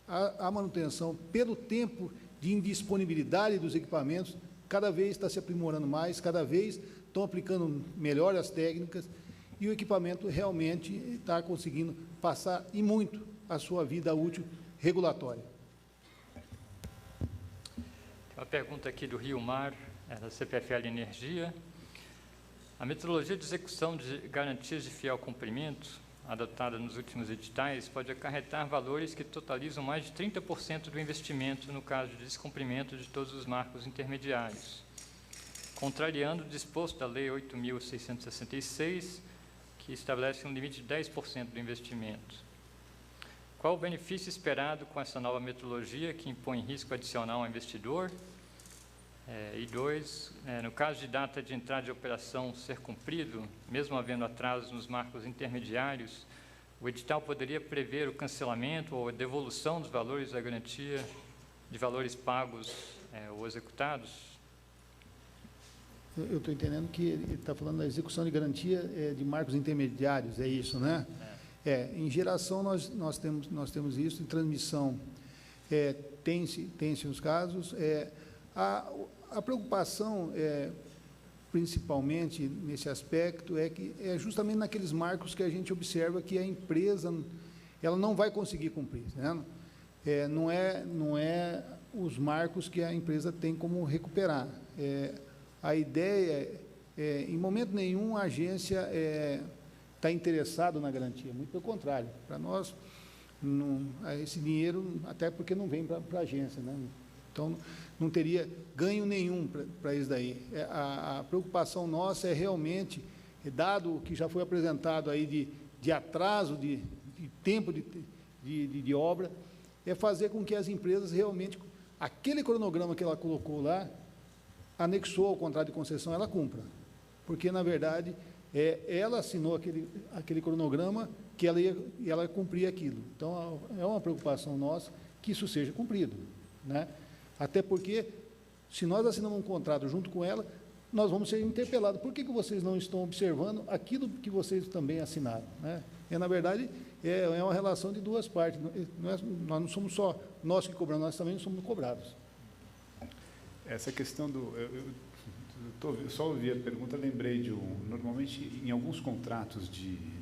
a manutenção, pelo tempo de indisponibilidade dos equipamentos, cada vez está se aprimorando mais, cada vez estão aplicando melhor as técnicas, e o equipamento realmente está conseguindo passar, e muito, a sua vida útil regulatória. Uma pergunta aqui do Rio Mar, da CPFL Energia. A metodologia de execução de garantias de fiel cumprimento, adotada nos últimos editais, pode acarretar valores que totalizam mais de 30% do investimento no caso de descumprimento de todos os marcos intermediários, contrariando o disposto da Lei 8.666, que estabelece um limite de 10% do investimento. Qual o benefício esperado com essa nova metodologia que impõe risco adicional ao investidor? E dois, no caso de data de entrada de operação ser cumprido, mesmo havendo atrasos nos marcos intermediários, o edital poderia prever o cancelamento ou a devolução dos valores da garantia de valores pagos ou executados? Eu estou entendendo que ele está falando da execução de garantia de marcos intermediários, é isso, né? Em geração nós temos isso, em transmissão tem-se os casos. A preocupação, principalmente nesse aspecto, que é justamente naqueles marcos que a gente observa que a empresa ela não vai conseguir cumprir, né? Não é os marcos que a empresa tem como recuperar. A ideia em momento nenhum, a agência está interessada na garantia, muito pelo contrário. Para nós, esse dinheiro, até porque não vem para a agência, né? Então, não teria ganho nenhum para isso daí. A preocupação nossa é realmente, dado o que já foi apresentado aí de atraso, de tempo de obra, é fazer com que as empresas realmente, aquele cronograma que ela colocou lá, anexou ao contrato de concessão, ela cumpra. Porque, na verdade, ela assinou aquele cronograma que ela ia cumprir aquilo. Então, é uma preocupação nossa que isso seja cumprido, né? Até porque, se nós assinamos um contrato junto com ela, nós vamos ser interpelados. Por que vocês não estão observando aquilo que vocês também assinaram, né? Na verdade, é uma relação de duas partes. Nós não somos só nós que cobramos, nós também somos cobrados. Essa questão do... Eu só ouvi a pergunta, lembrei de normalmente, em alguns contratos de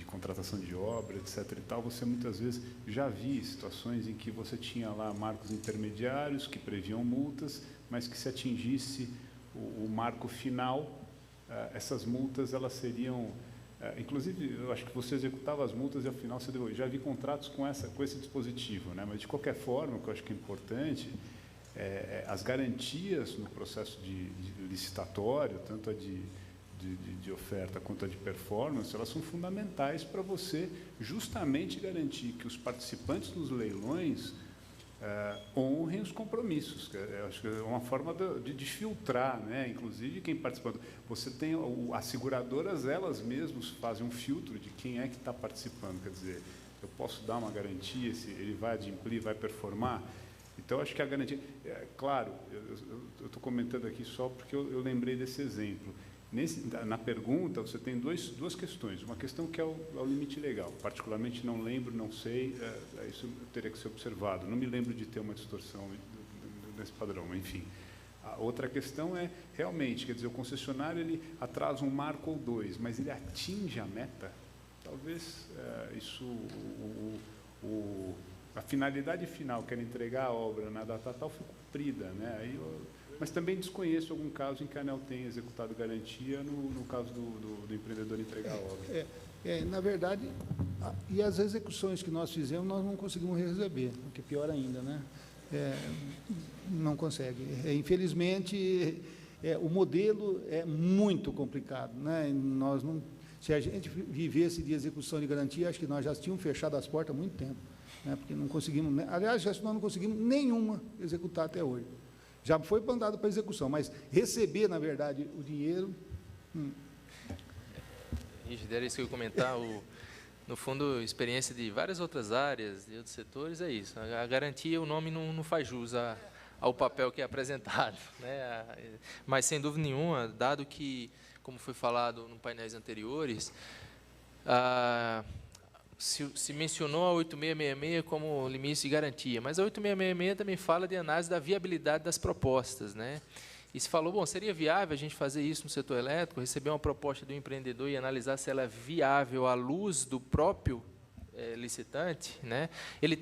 contratação de obra, etc. e tal, você muitas vezes já via situações em que você tinha lá marcos intermediários que previam multas, mas que se atingisse o marco final, essas multas elas seriam... inclusive, eu acho que você executava as multas e, ao final, você devolvia. Já vi contratos com esse dispositivo, né? Mas, de qualquer forma, o que eu acho que é importante... as garantias no processo de licitatório, tanto a de oferta quanto a de performance, elas são fundamentais para você justamente garantir que os participantes dos leilões honrem os compromissos. Acho que é uma forma de filtrar, né? Inclusive, quem participa. Você tem as seguradoras, elas mesmas fazem um filtro de quem é que está participando. Quer dizer, eu posso dar uma garantia, se ele vai adimplir, vai performar. Então, acho que a garantia... claro, eu estou comentando aqui só porque eu lembrei desse exemplo. Na pergunta, você tem duas questões. Uma questão que é o limite legal. Particularmente, não lembro, não sei, isso teria que ser observado. Não me lembro de ter uma distorção nesse padrão, enfim. A outra questão é, realmente, quer dizer, o concessionário ele atrasa um marco ou dois, mas ele atinge a meta. Talvez isso... a finalidade final, que era entregar a obra na data tal, foi cumprida, né? Mas também desconheço algum caso em que a ANEEL tenha executado garantia no caso do empreendedor entregar a obra. Na verdade, e as execuções que nós fizemos, nós não conseguimos receber, o que é pior ainda, né? Não consegue. Infelizmente, o modelo é muito complicado, né? Nós não, se a gente vivesse de execução de garantia, acho que nós já tínhamos fechado as portas há muito tempo. Porque não conseguimos, aliás, nós não conseguimos nenhuma executar até hoje. Já foi mandado para execução, mas receber, na verdade, o dinheiro... Era isso que eu ia comentar. No fundo, experiência de várias outras áreas, de outros setores, é isso. A garantia, o nome não faz jus ao papel que é apresentado, né? Mas, sem dúvida nenhuma, dado que, como foi falado em painéis anteriores, se mencionou a 8666 como limite de garantia, mas a 8666 também fala de análise da viabilidade das propostas, né? E se falou, bom, seria viável a gente fazer isso no setor elétrico, receber uma proposta do empreendedor e analisar se ela é viável à luz do próprio licitante, né? Ele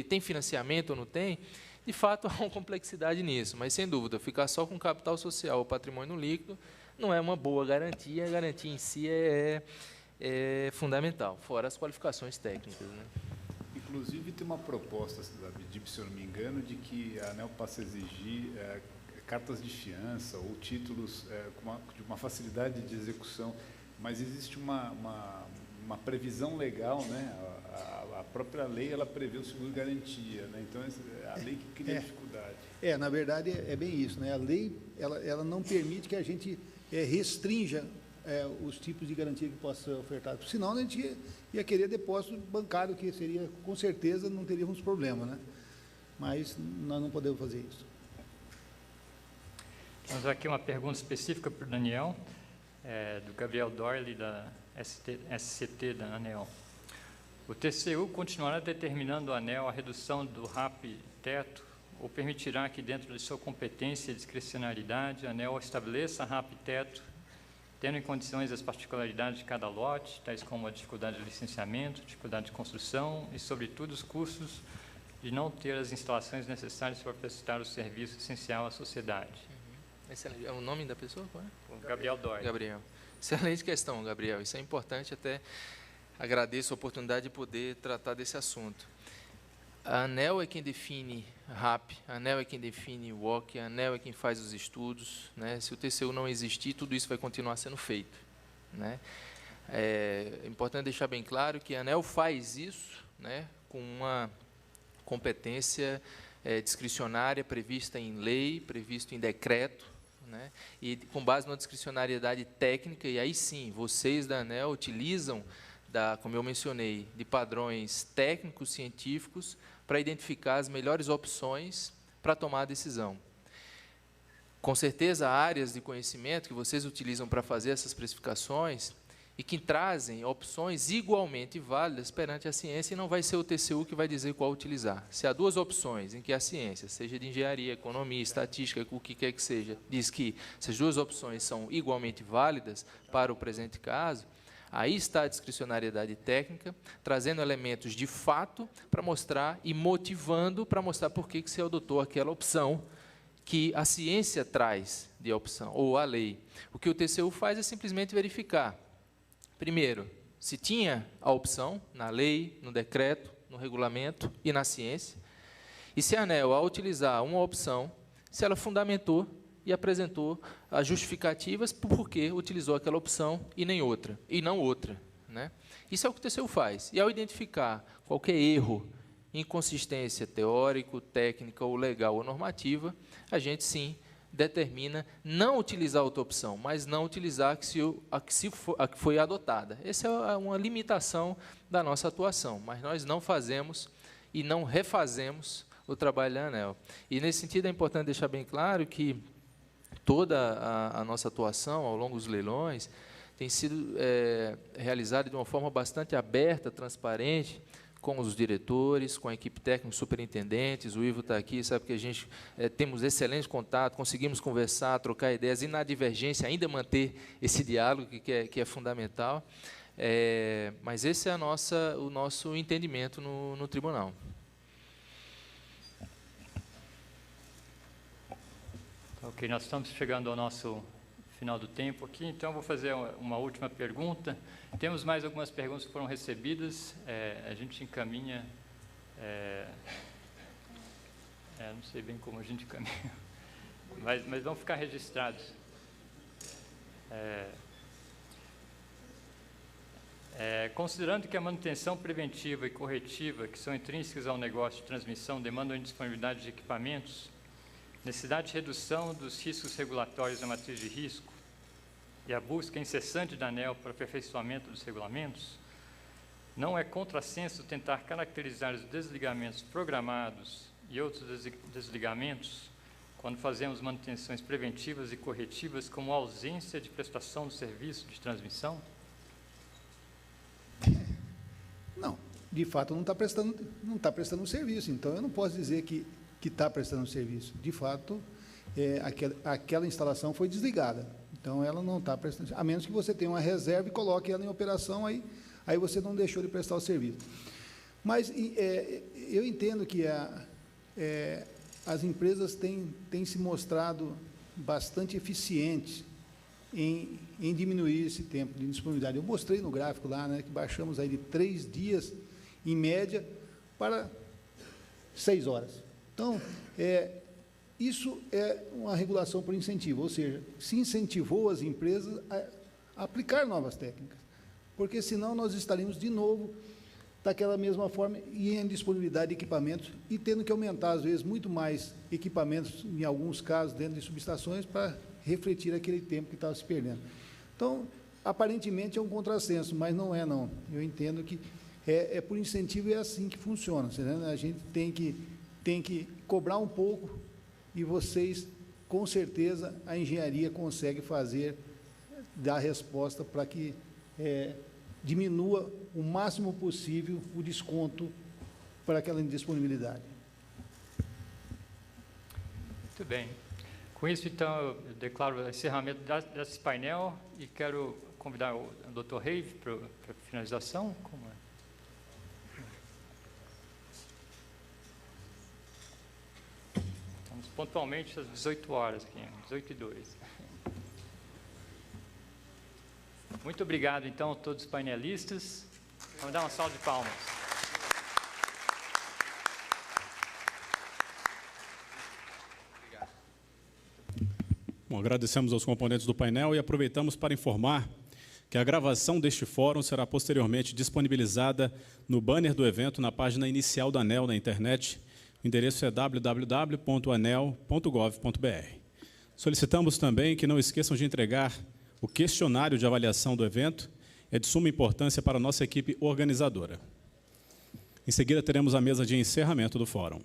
tem financiamento ou não tem? De fato, há uma complexidade nisso, mas, sem dúvida, ficar só com capital social ou patrimônio líquido não é uma boa garantia, a garantia em si é fundamental, fora as qualificações técnicas, né? Inclusive, tem uma proposta da BIDIB, se eu não me engano, de que a ANEEL passa a exigir cartas de fiança ou títulos de uma facilidade de execução, mas existe uma previsão legal, né? A própria lei, ela prevê o seguro de garantia, né? Então, a lei que cria dificuldade. Na verdade, é bem isso, né? A lei, ela não permite que a gente restrinja os tipos de garantia que possam ser ofertados. Senão, a gente ia querer depósito bancário, que seria, com certeza, não teríamos problema, né? Mas nós não podemos fazer isso. Temos aqui uma pergunta específica para o Daniel, do Gabriel Dorley, da SCT da ANEEL. O TCU continuará determinando à ANEEL a redução do RAP-teto ou permitirá que, dentro de sua competência e discricionariedade, a ANEEL estabeleça RAP-teto tendo em condições as particularidades de cada lote, tais como a dificuldade de licenciamento, dificuldade de construção e, sobretudo, os custos de não ter as instalações necessárias para prestar o serviço essencial à sociedade. Excelente. É o nome da pessoa? Qual é? Gabriel Dória. Gabriel. Excelente questão, Gabriel. Isso é importante, até agradeço a oportunidade de poder tratar desse assunto. A ANEEL é quem define RAP, a ANEEL é quem define o WOC, a ANEEL é quem faz os estudos, né? Se o TCU não existir, tudo isso vai continuar sendo feito, né? É importante deixar bem claro que a ANEEL faz isso, né, com uma competência discricionária prevista em lei, previsto em decreto, né, e com base numa discricionariedade técnica, e aí sim, vocês da ANEEL utilizam, como eu mencionei, de padrões técnicos, científicos, para identificar as melhores opções para tomar a decisão. Com certeza, há áreas de conhecimento que vocês utilizam para fazer essas precificações e que trazem opções igualmente válidas perante a ciência, e não vai ser o TCU que vai dizer qual utilizar. Se há duas opções em que a ciência, seja de engenharia, economia, estatística, o que quer que seja, diz que essas duas opções são igualmente válidas para o presente caso, aí está a discricionariedade técnica, trazendo elementos de fato para mostrar e motivando para mostrar por que se adotou aquela opção que a ciência traz de opção, ou a lei. O que o TCU faz é simplesmente verificar, primeiro, se tinha a opção na lei, no decreto, no regulamento e na ciência, e se a ANEEL, ao utilizar uma opção, se ela fundamentou e apresentou as justificativas por que utilizou aquela opção e nem outra, e não outra, né? Isso é o que o TCU faz. E, ao identificar qualquer erro, inconsistência teórico, técnica ou legal ou normativa, a gente, sim, determina não utilizar outra opção, mas não utilizar a que foi adotada. Essa é uma limitação da nossa atuação, mas nós não fazemos e não refazemos o trabalho da ANEEL. E, nesse sentido, é importante deixar bem claro que toda a nossa atuação ao longo dos leilões tem sido realizada de uma forma bastante aberta, transparente, com os diretores, com a equipe técnica, os superintendentes. O Ivo está aqui, sabe que a gente temos excelente contato, conseguimos conversar, trocar ideias, e na divergência ainda manter esse diálogo que é fundamental. Mas esse é o nosso entendimento no tribunal. Ok, nós estamos chegando ao nosso final do tempo aqui, então eu vou fazer uma última pergunta. Temos mais algumas perguntas que foram recebidas, a gente encaminha, não sei bem como a gente encaminha, mas vão ficar registrados. Considerando que a manutenção preventiva e corretiva, que são intrínsecas ao negócio de transmissão, demandam indisponibilidade de equipamentos, necessidade de redução dos riscos regulatórios na matriz de risco e a busca incessante da ANEEL para o aperfeiçoamento dos regulamentos, não é contrassenso tentar caracterizar os desligamentos programados e outros desligamentos, quando fazemos manutenções preventivas e corretivas, como ausência de prestação do serviço de transmissão? Não, de fato não está prestando serviço, então eu não posso dizer que está prestando serviço. De fato, aquela instalação foi desligada. Então, ela não está prestando, a menos que você tenha uma reserva e coloque ela em operação, aí você não deixou de prestar o serviço. Mas eu entendo que as empresas têm se mostrado bastante eficientes em diminuir esse tempo de disponibilidade. Eu mostrei no gráfico lá, né, que baixamos aí de 3 dias, em média, para 6 horas. Então, isso é uma regulação por incentivo, ou seja, se incentivou as empresas a aplicar novas técnicas, porque senão nós estaríamos de novo daquela mesma forma e em disponibilidade de equipamentos e tendo que aumentar, às vezes, muito mais equipamentos, em alguns casos, dentro de subestações, para refletir aquele tempo que estava se perdendo. Então, aparentemente é um contrassenso, mas não é, não. Eu entendo que é por incentivo e é assim que funciona. A gente tem que cobrar um pouco e vocês, com certeza, a engenharia consegue dar resposta para que diminua o máximo possível o desconto para aquela indisponibilidade. Muito bem. Com isso, então, eu declaro o encerramento desse painel e quero convidar o Dr. Reive para a finalização. Como é? Estamos pontualmente às 18 horas, aqui, 18h02. Muito obrigado, então, a todos os painelistas. Vamos dar uma salva de palmas. Bom, agradecemos aos componentes do painel e aproveitamos para informar que a gravação deste fórum será posteriormente disponibilizada no banner do evento na página inicial da ANEEL na internet. O endereço é www.anel.gov.br. Solicitamos também que não esqueçam de entregar o questionário de avaliação do evento, é de suma importância para a nossa equipe organizadora. Em seguida, teremos a mesa de encerramento do fórum.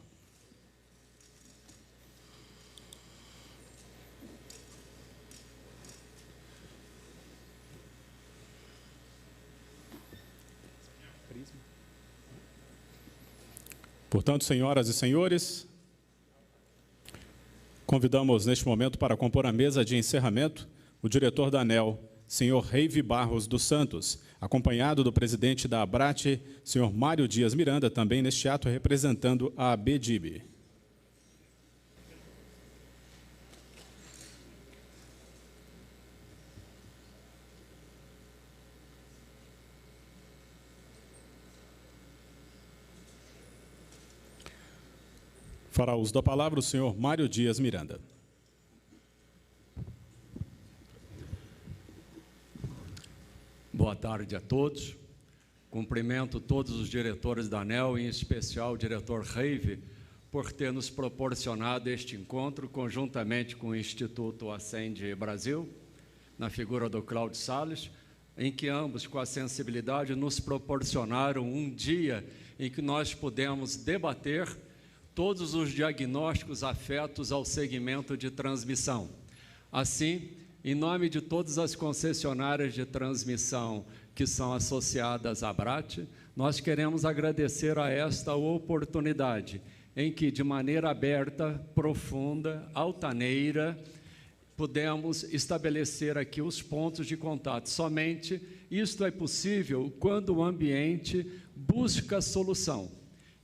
Portanto, senhoras e senhores, convidamos neste momento para compor a mesa de encerramento o diretor da ANEEL, senhor Reive Barros dos Santos, acompanhado do presidente da ABRATE, senhor Mário Dias Miranda, também neste ato representando a ABDIB. Fará uso da palavra o senhor Mário Dias Miranda. Boa tarde a todos. Cumprimento todos os diretores da ANEEL, em especial o diretor Reive, por ter nos proporcionado este encontro conjuntamente com o Instituto Ascende Brasil, na figura do Cláudio Salles, em que ambos, com a sensibilidade, nos proporcionaram um dia em que nós pudemos debater todos os diagnósticos afetos ao segmento de transmissão. Assim, em nome de todas as concessionárias de transmissão que são associadas à ABRATE, nós queremos agradecer a esta oportunidade, em que, de maneira aberta, profunda, altaneira, pudemos estabelecer aqui os pontos de contato. Somente isto é possível quando o ambiente busca solução.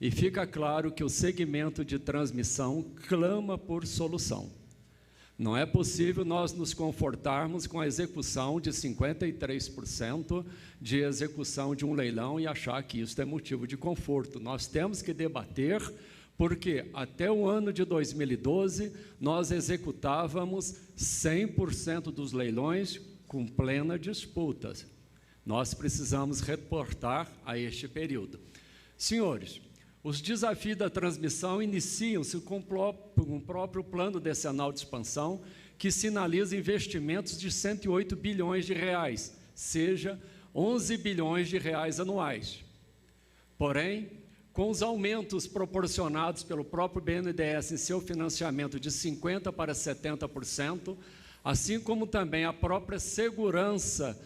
E fica claro que o segmento de transmissão clama por solução. Não é possível nós nos confortarmos com a execução de 53% de execução de um leilão e achar que isso é motivo de conforto. Nós temos que debater, porque até o ano de 2012, nós executávamos 100% dos leilões com plena disputa. Nós precisamos reportar a este período. Senhores, os desafios da transmissão iniciam-se com o próprio plano decenal de expansão, que sinaliza investimentos de 108 bilhões de reais, seja 11 bilhões de reais anuais. Porém, com os aumentos proporcionados pelo próprio BNDES em seu financiamento de 50% para 70%, assim como também a própria segurança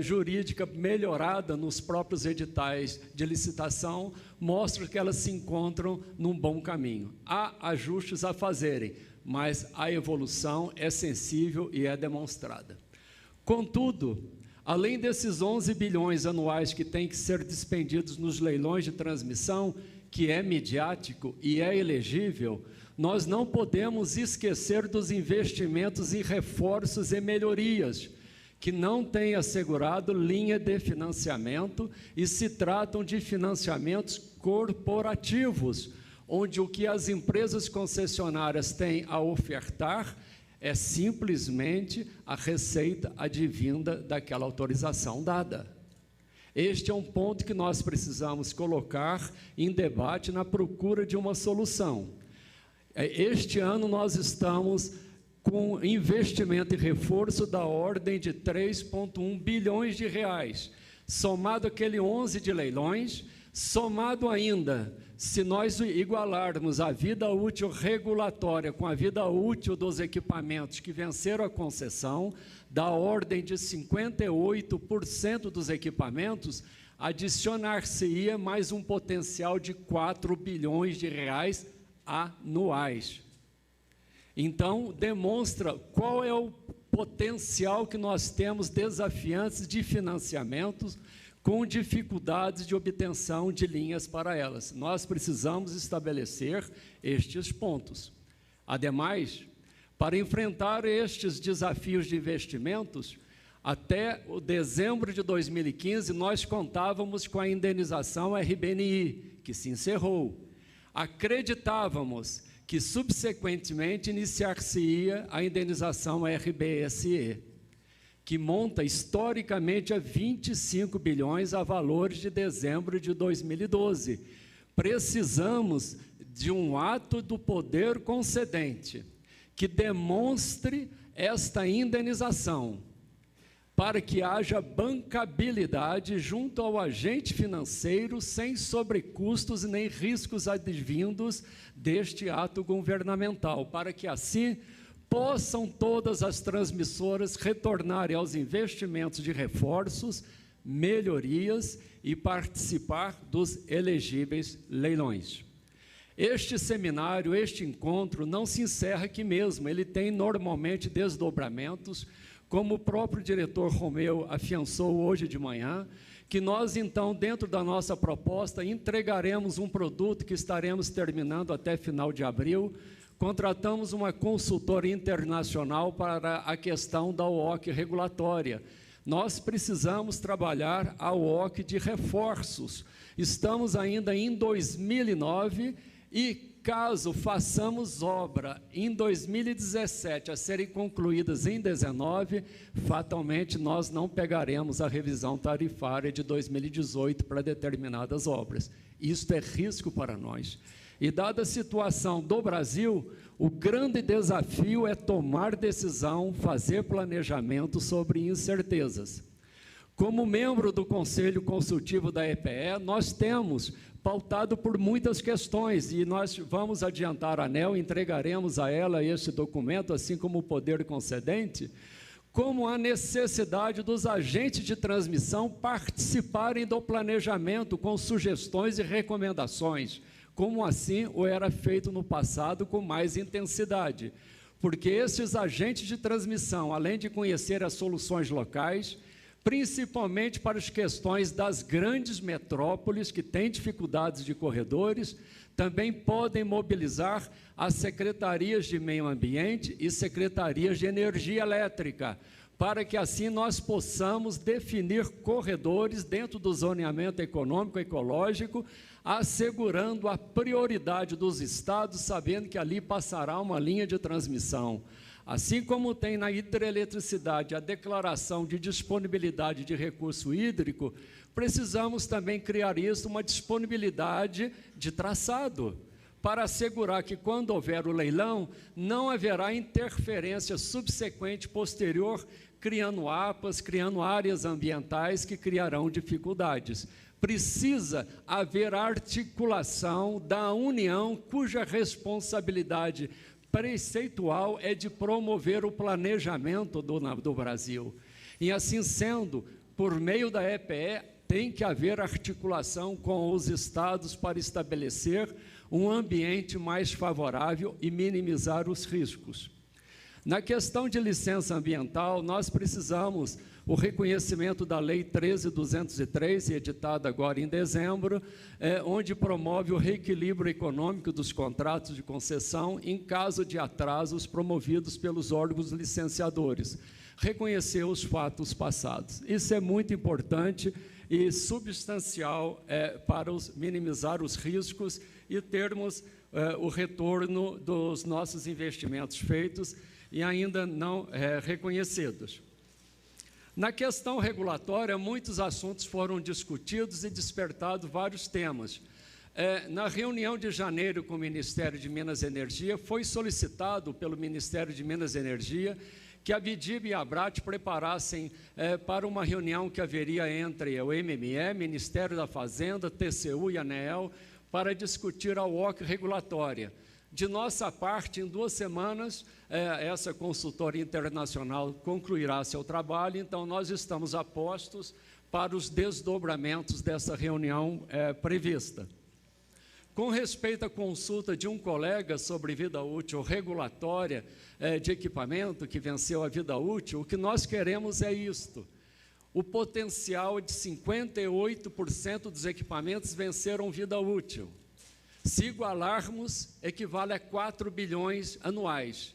jurídica melhorada nos próprios editais de licitação, mostra que elas se encontram num bom caminho. Há ajustes a fazerem, mas a evolução é sensível e é demonstrada. Contudo, além desses 11 bilhões anuais que têm que ser dispendidos nos leilões de transmissão, que é midiático e é elegível, nós não podemos esquecer dos investimentos em reforços e melhorias, que não têm assegurado linha de financiamento e se tratam de financiamentos corporativos, onde o que as empresas concessionárias têm a ofertar é simplesmente a receita advinda daquela autorização dada. Este é um ponto que nós precisamos colocar em debate na procura de uma solução. Este ano nós estamos com investimento e reforço da ordem de 3,1 bilhões de reais, somado aquele 11 de leilões, somado ainda, se nós igualarmos a vida útil regulatória com a vida útil dos equipamentos que venceram a concessão, da ordem de 58% dos equipamentos, adicionar-se-ia mais um potencial de 4 bilhões de reais anuais. Então, demonstra qual é o potencial que nós temos desafiantes de financiamentos com dificuldades de obtenção de linhas para elas. Nós precisamos estabelecer estes pontos. Ademais, para enfrentar estes desafios de investimentos, até o dezembro de 2015, nós contávamos com a indenização RBNI, que se encerrou. Acreditávamos que subsequentemente iniciar-se-ia a indenização RBSE, que monta historicamente a 25 bilhões a valores de dezembro de 2012. Precisamos de um ato do poder concedente que demonstre esta indenização, para que haja bancabilidade junto ao agente financeiro sem sobrecustos nem riscos advindos deste ato governamental, para que assim possam todas as transmissoras retornarem aos investimentos de reforços, melhorias e participar dos elegíveis leilões. Este seminário, este encontro, não se encerra aqui mesmo, ele tem normalmente desdobramentos, como o próprio diretor Romeu afiançou hoje de manhã, que nós, então, dentro da nossa proposta, entregaremos um produto que estaremos terminando até final de abril. Contratamos uma consultora internacional para a questão da OOC regulatória. Nós precisamos trabalhar a OOC de reforços. Estamos ainda em 2009 e, caso façamos obra em 2017 a serem concluídas em 2019, fatalmente nós não pegaremos a revisão tarifária de 2018 para determinadas obras. Isto é risco para nós. E, dada a situação do Brasil, o grande desafio é tomar decisão, fazer planejamento sobre incertezas. Como membro do Conselho Consultivo da EPE, nós temos pautado por muitas questões, e nós vamos adiantar a ANEEL, entregaremos a ela este documento, assim como o poder concedente, como a necessidade dos agentes de transmissão participarem do planejamento com sugestões e recomendações, como assim o era feito no passado com mais intensidade, porque esses agentes de transmissão, além de conhecer as soluções locais, principalmente para as questões das grandes metrópoles que têm dificuldades de corredores, também podem mobilizar as secretarias de meio ambiente e secretarias de energia elétrica, para que assim nós possamos definir corredores dentro do zoneamento econômico e ecológico, assegurando a prioridade dos estados, sabendo que ali passará uma linha de transmissão. Assim como tem na hidroeletricidade a declaração de disponibilidade de recurso hídrico, precisamos também criar isso, uma disponibilidade de traçado, para assegurar que, quando houver o leilão, não haverá interferência subsequente, posterior, criando APAs, criando áreas ambientais que criarão dificuldades. Precisa haver articulação da União, cuja responsabilidade preceitual é de promover o planejamento do Brasil. E, assim sendo, por meio da EPE, tem que haver articulação com os estados para estabelecer um ambiente mais favorável e minimizar os riscos. Na questão de licença ambiental, nós precisamos o reconhecimento da Lei 13.203, editada agora em dezembro, onde promove o reequilíbrio econômico dos contratos de concessão em caso de atrasos promovidos pelos órgãos licenciadores. Reconhecer os fatos passados. Isso é muito importante e substancial para minimizar os riscos e termos o retorno dos nossos investimentos feitos e ainda não reconhecidos. Na questão regulatória, muitos assuntos foram discutidos e despertados vários temas. Na reunião de janeiro com o Ministério de Minas e Energia, foi solicitado pelo Ministério de Minas e Energia que a BIDIB e a ABRAT preparassem para uma reunião que haveria entre o MME, Ministério da Fazenda, TCU e ANEEL, para discutir a OOC regulatória. De nossa parte, em 2 semanas, essa consultoria internacional concluirá seu trabalho, então nós estamos a postos para os desdobramentos dessa reunião prevista. Com respeito à consulta de um colega sobre vida útil regulatória de equipamento que venceu a vida útil, o que nós queremos é isto. O potencial de 58% dos equipamentos venceram vida útil. Se igualarmos, equivale a 4 bilhões anuais.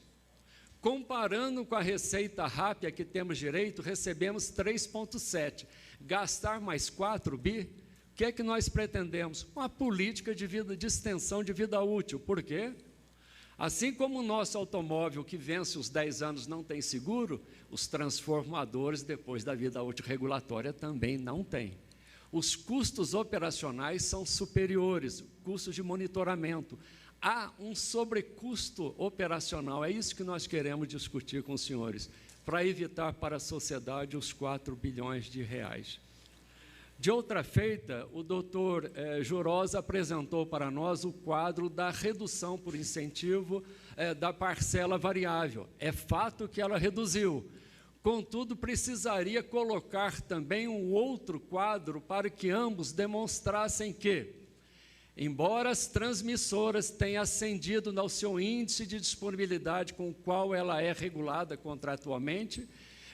Comparando com a receita rápida que temos direito, recebemos 3,7. Gastar mais 4 bi, o que é que nós pretendemos? Uma política de extensão de vida útil. Por quê? Assim como o nosso automóvel que vence os 10 anos não tem seguro, os transformadores, depois da vida útil regulatória, também não têm. Os custos operacionais são superiores, custos de monitoramento. Há um sobrecusto operacional, é isso que nós queremos discutir com os senhores, para evitar para a sociedade os 4 bilhões de reais. De outra feita, o doutor Jurosa apresentou para nós o quadro da redução por incentivo da parcela variável. É fato que ela reduziu. Contudo, precisaria colocar também um outro quadro para que ambos demonstrassem que, embora as transmissoras tenham ascendido no seu índice de disponibilidade com o qual ela é regulada contratualmente,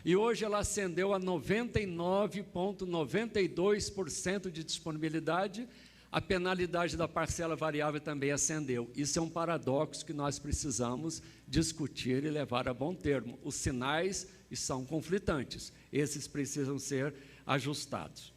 e hoje ela ascendeu a 99,92% de disponibilidade, a penalidade da parcela variável também ascendeu. Isso é um paradoxo que nós precisamos discutir e levar a bom termo. Os sinais são conflitantes, esses precisam ser ajustados.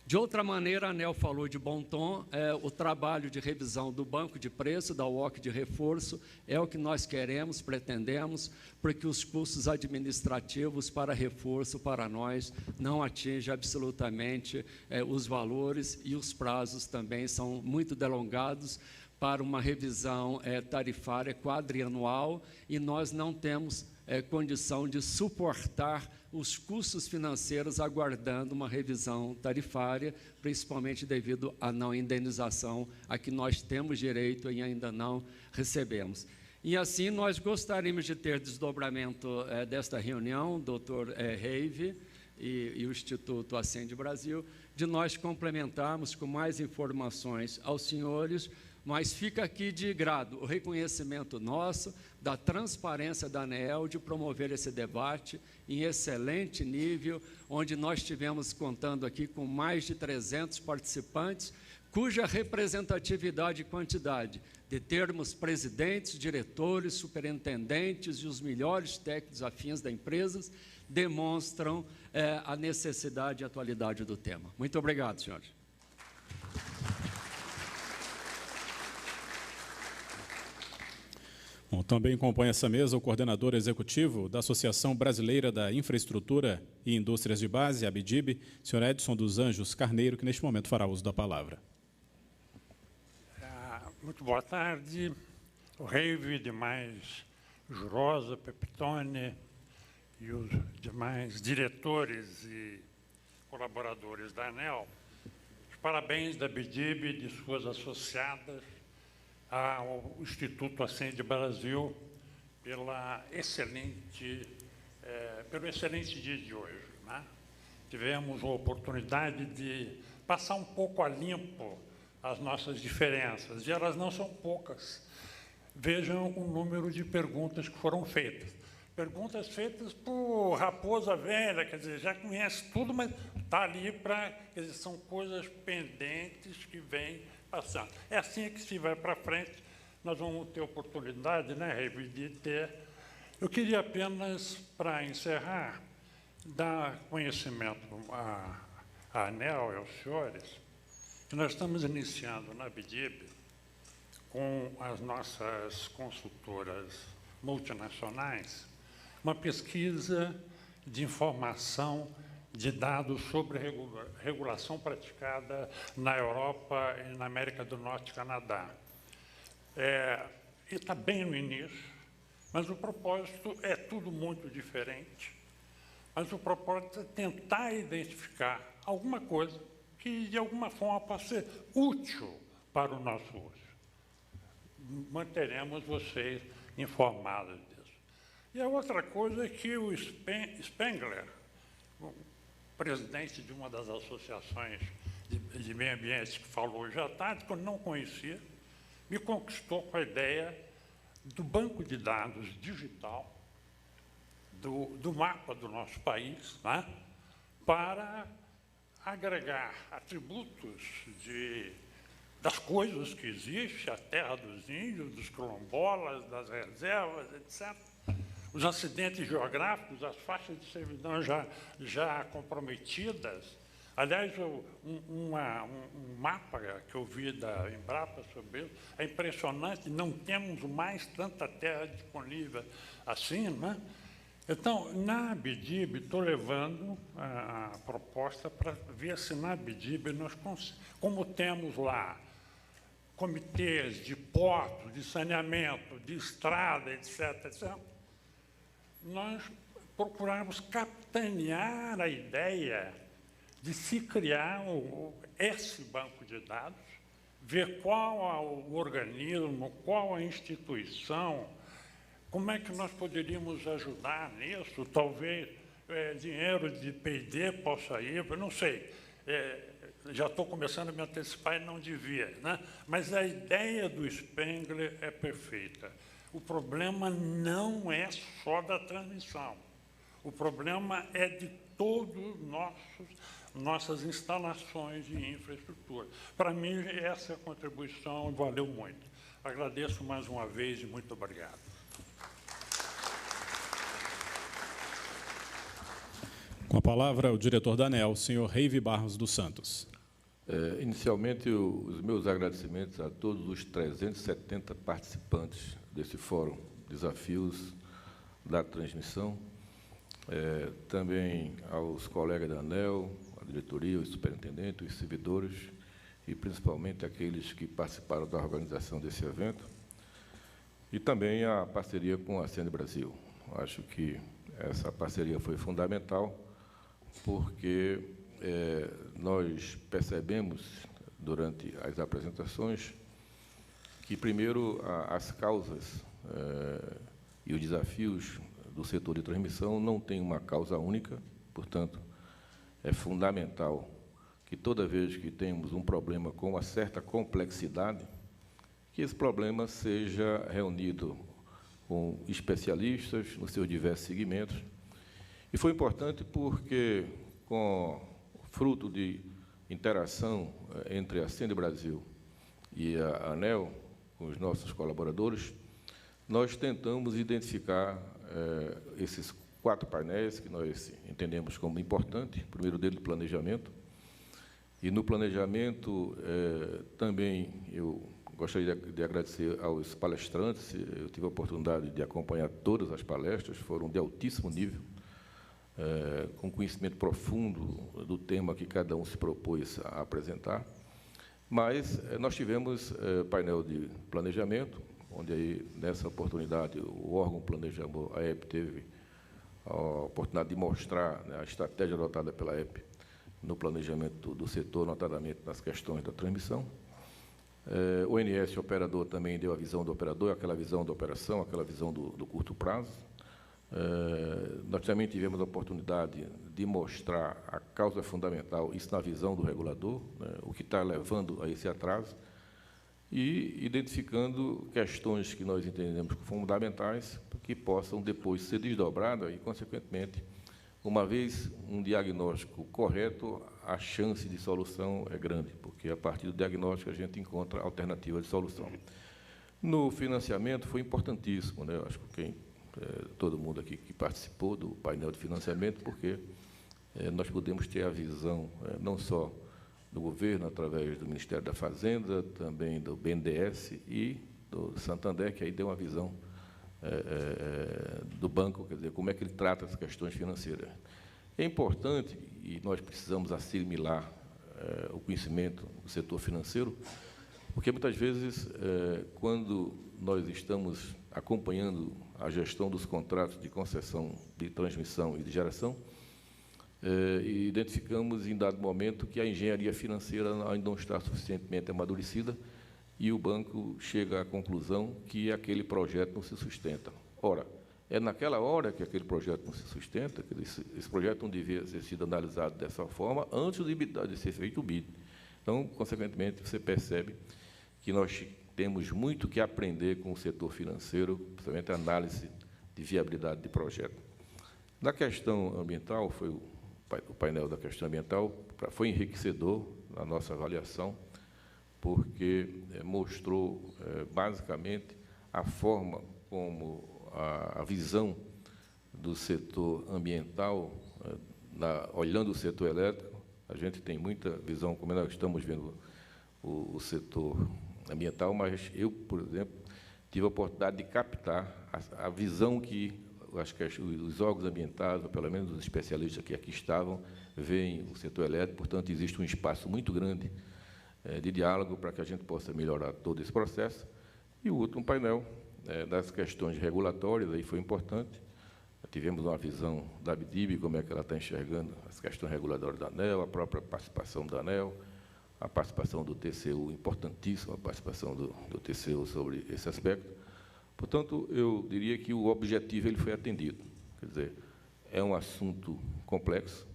De outra maneira, a ANEEL falou de bom tom, o trabalho de revisão do banco de preço, da UOC de reforço, é o que nós queremos, pretendemos, porque os custos administrativos para reforço para nós não atingem absolutamente os valores e os prazos também são muito delongados para uma revisão tarifária quadrianual e nós não temos condição de suportar os custos financeiros aguardando uma revisão tarifária, principalmente devido à não indenização a que nós temos direito e ainda não recebemos. E assim, nós gostaríamos de ter desdobramento desta reunião, doutor Reive e o Instituto Ascende Brasil, de nós complementarmos com mais informações aos senhores, mas fica aqui de grado o reconhecimento nosso da transparência da ANEEL de promover esse debate em excelente nível, onde nós estivemos contando aqui com mais de 300 participantes, cuja representatividade e quantidade de termos presidentes, diretores, superintendentes e os melhores técnicos afins da empresa demonstram a necessidade e atualidade do tema. Muito obrigado, senhores. Bom, também compõe essa mesa o coordenador executivo da Associação Brasileira da Infraestrutura e Indústrias de Base, a ABDIB, senhor Edson dos Anjos Carneiro, que neste momento fará uso da palavra. Muito boa tarde. O Reive, demais Jurosa, Pepitone e os demais diretores e colaboradores da ANEEL. Os parabéns da ABDIB e de suas associadas ao Instituto Ascende Brasil pelo excelente dia de hoje, né? Tivemos a oportunidade de passar um pouco a limpo as nossas diferenças, e elas não são poucas. Vejam o número de perguntas que foram feitas. Perguntas feitas por raposa velha, quer dizer, já conhece tudo, mas está ali para... Quer dizer, são coisas pendentes que vêm passando. É assim que se vai para frente, nós vamos ter oportunidade, né, Reive, de ter... Eu queria apenas, para encerrar, dar conhecimento à ANEEL e aos senhores, que nós estamos iniciando na ABDIB, com as nossas consultoras multinacionais, uma pesquisa de informação de dados sobre regulação praticada na Europa e na América do Norte e Canadá. E está bem no início, mas o propósito é tudo muito diferente. Mas o propósito é tentar identificar alguma coisa que, de alguma forma, possa ser útil para o nosso uso. Manteremos vocês informados disso. E a outra coisa é que o Spengler, presidente de uma das associações de meio ambiente que falou hoje à tarde, que eu não conhecia, me conquistou com a ideia do banco de dados digital, do mapa do nosso país, né, para agregar atributos das coisas que existem, a terra dos índios, dos quilombolas, das reservas, etc., os acidentes geográficos, as faixas de servidão já comprometidas, Aliás, um mapa que eu vi da Embrapa sobre isso é impressionante, não temos mais tanta terra disponível assim, né? Então, na ABDIB, estou levando a proposta para ver se na ABDIB nós, como temos lá comitês de portos, de saneamento, de estrada, etc., etc., nós procurarmos capitanear a ideia de se criar esse banco de dados, ver qual o organismo, qual a instituição, como é que nós poderíamos ajudar nisso, talvez dinheiro de P&D possa ir, eu não sei, já estou começando a me antecipar e não devia, né? Mas a ideia do Spengler é perfeita. O problema não é só da transmissão, o problema é de todos nossas instalações de infraestrutura. Para mim, essa contribuição valeu muito. Agradeço mais uma vez e muito obrigado. Com a palavra, o diretor da ANEEL, senhor Reive Barros dos Santos. Inicialmente, os meus agradecimentos a todos os 370 participantes desse fórum, Desafios da Transmissão, também aos colegas da ANEEL, a diretoria, os superintendentes, os servidores e, principalmente, aqueles que participaram da organização desse evento, e também a parceria com a Ascende Brasil. Acho que essa parceria foi fundamental, porque nós percebemos, durante as apresentações, que, primeiro, as causas e os desafios do setor de transmissão não têm uma causa única, portanto, é fundamental que, toda vez que temos um problema com uma certa complexidade, que esse problema seja reunido com especialistas nos seus diversos segmentos. E foi importante porque, com fruto de interação entre a Ascende Brasil e a ANEEL, com os nossos colaboradores, nós tentamos identificar esses 4 painéis que nós entendemos como importantes. O primeiro deles, planejamento. E, no planejamento, também eu gostaria de agradecer aos palestrantes. Eu tive a oportunidade de acompanhar todas as palestras, foram de altíssimo nível, com conhecimento profundo do tema que cada um se propôs a apresentar. Mas nós tivemos painel de planejamento, onde, aí, nessa oportunidade, o órgão planejador, a EP, teve a oportunidade de mostrar, né, a estratégia adotada pela EP no planejamento do setor, notadamente nas questões da transmissão. O ONS, operador, também deu a visão do operador, aquela visão da operação, aquela visão do curto prazo. Nós também tivemos a oportunidade de mostrar a causa fundamental, isso na visão do regulador, né, o que está levando a esse atraso, e identificando questões que nós entendemos fundamentais, que possam depois ser desdobradas e, consequentemente, uma vez um diagnóstico correto, a chance de solução é grande, porque, a partir do diagnóstico, a gente encontra alternativas de solução. No financiamento, foi importantíssimo, né? Eu acho que todo mundo aqui que participou do painel de financiamento, porque nós podemos ter a visão não só do governo, através do Ministério da Fazenda, também do BNDES e do Santander, que aí deu uma visão do banco, quer dizer, como é que ele trata as questões financeiras. É importante, e nós precisamos assimilar o conhecimento do setor financeiro, porque, muitas vezes, quando nós estamos acompanhando a gestão dos contratos de concessão de transmissão e de geração, e identificamos, em dado momento, que a engenharia financeira ainda não está suficientemente amadurecida e o banco chega à conclusão que aquele projeto não se sustenta. Ora, é naquela hora que aquele projeto não se sustenta, que esse projeto não devia ter sido analisado dessa forma antes de ser feito o BID. Então, consequentemente, você percebe que nós temos muito que aprender com o setor financeiro, principalmente a análise de viabilidade de projeto. Na questão ambiental, foi o painel da questão ambiental, foi enriquecedor na nossa avaliação, porque mostrou, basicamente, a forma como a visão do setor ambiental, olhando o setor elétrico, A gente tem muita visão, como nós estamos vendo o setor ambiental, mas eu, por exemplo, tive a oportunidade de captar a visão que, acho que os órgãos ambientais, ou pelo menos os especialistas que aqui estavam, veem o setor elétrico. Portanto, existe um espaço muito grande de diálogo para que a gente possa melhorar todo esse processo. E o último painel, das questões regulatórias, aí foi importante. Tivemos uma visão da BDIB, como é que ela está enxergando as questões regulatórias da ANEEL, a própria participação da ANEEL, a participação do TCU, importantíssima a participação do TCU sobre esse aspecto. Portanto, eu diria que o objetivo ele foi atendido. Quer dizer, é um assunto complexo,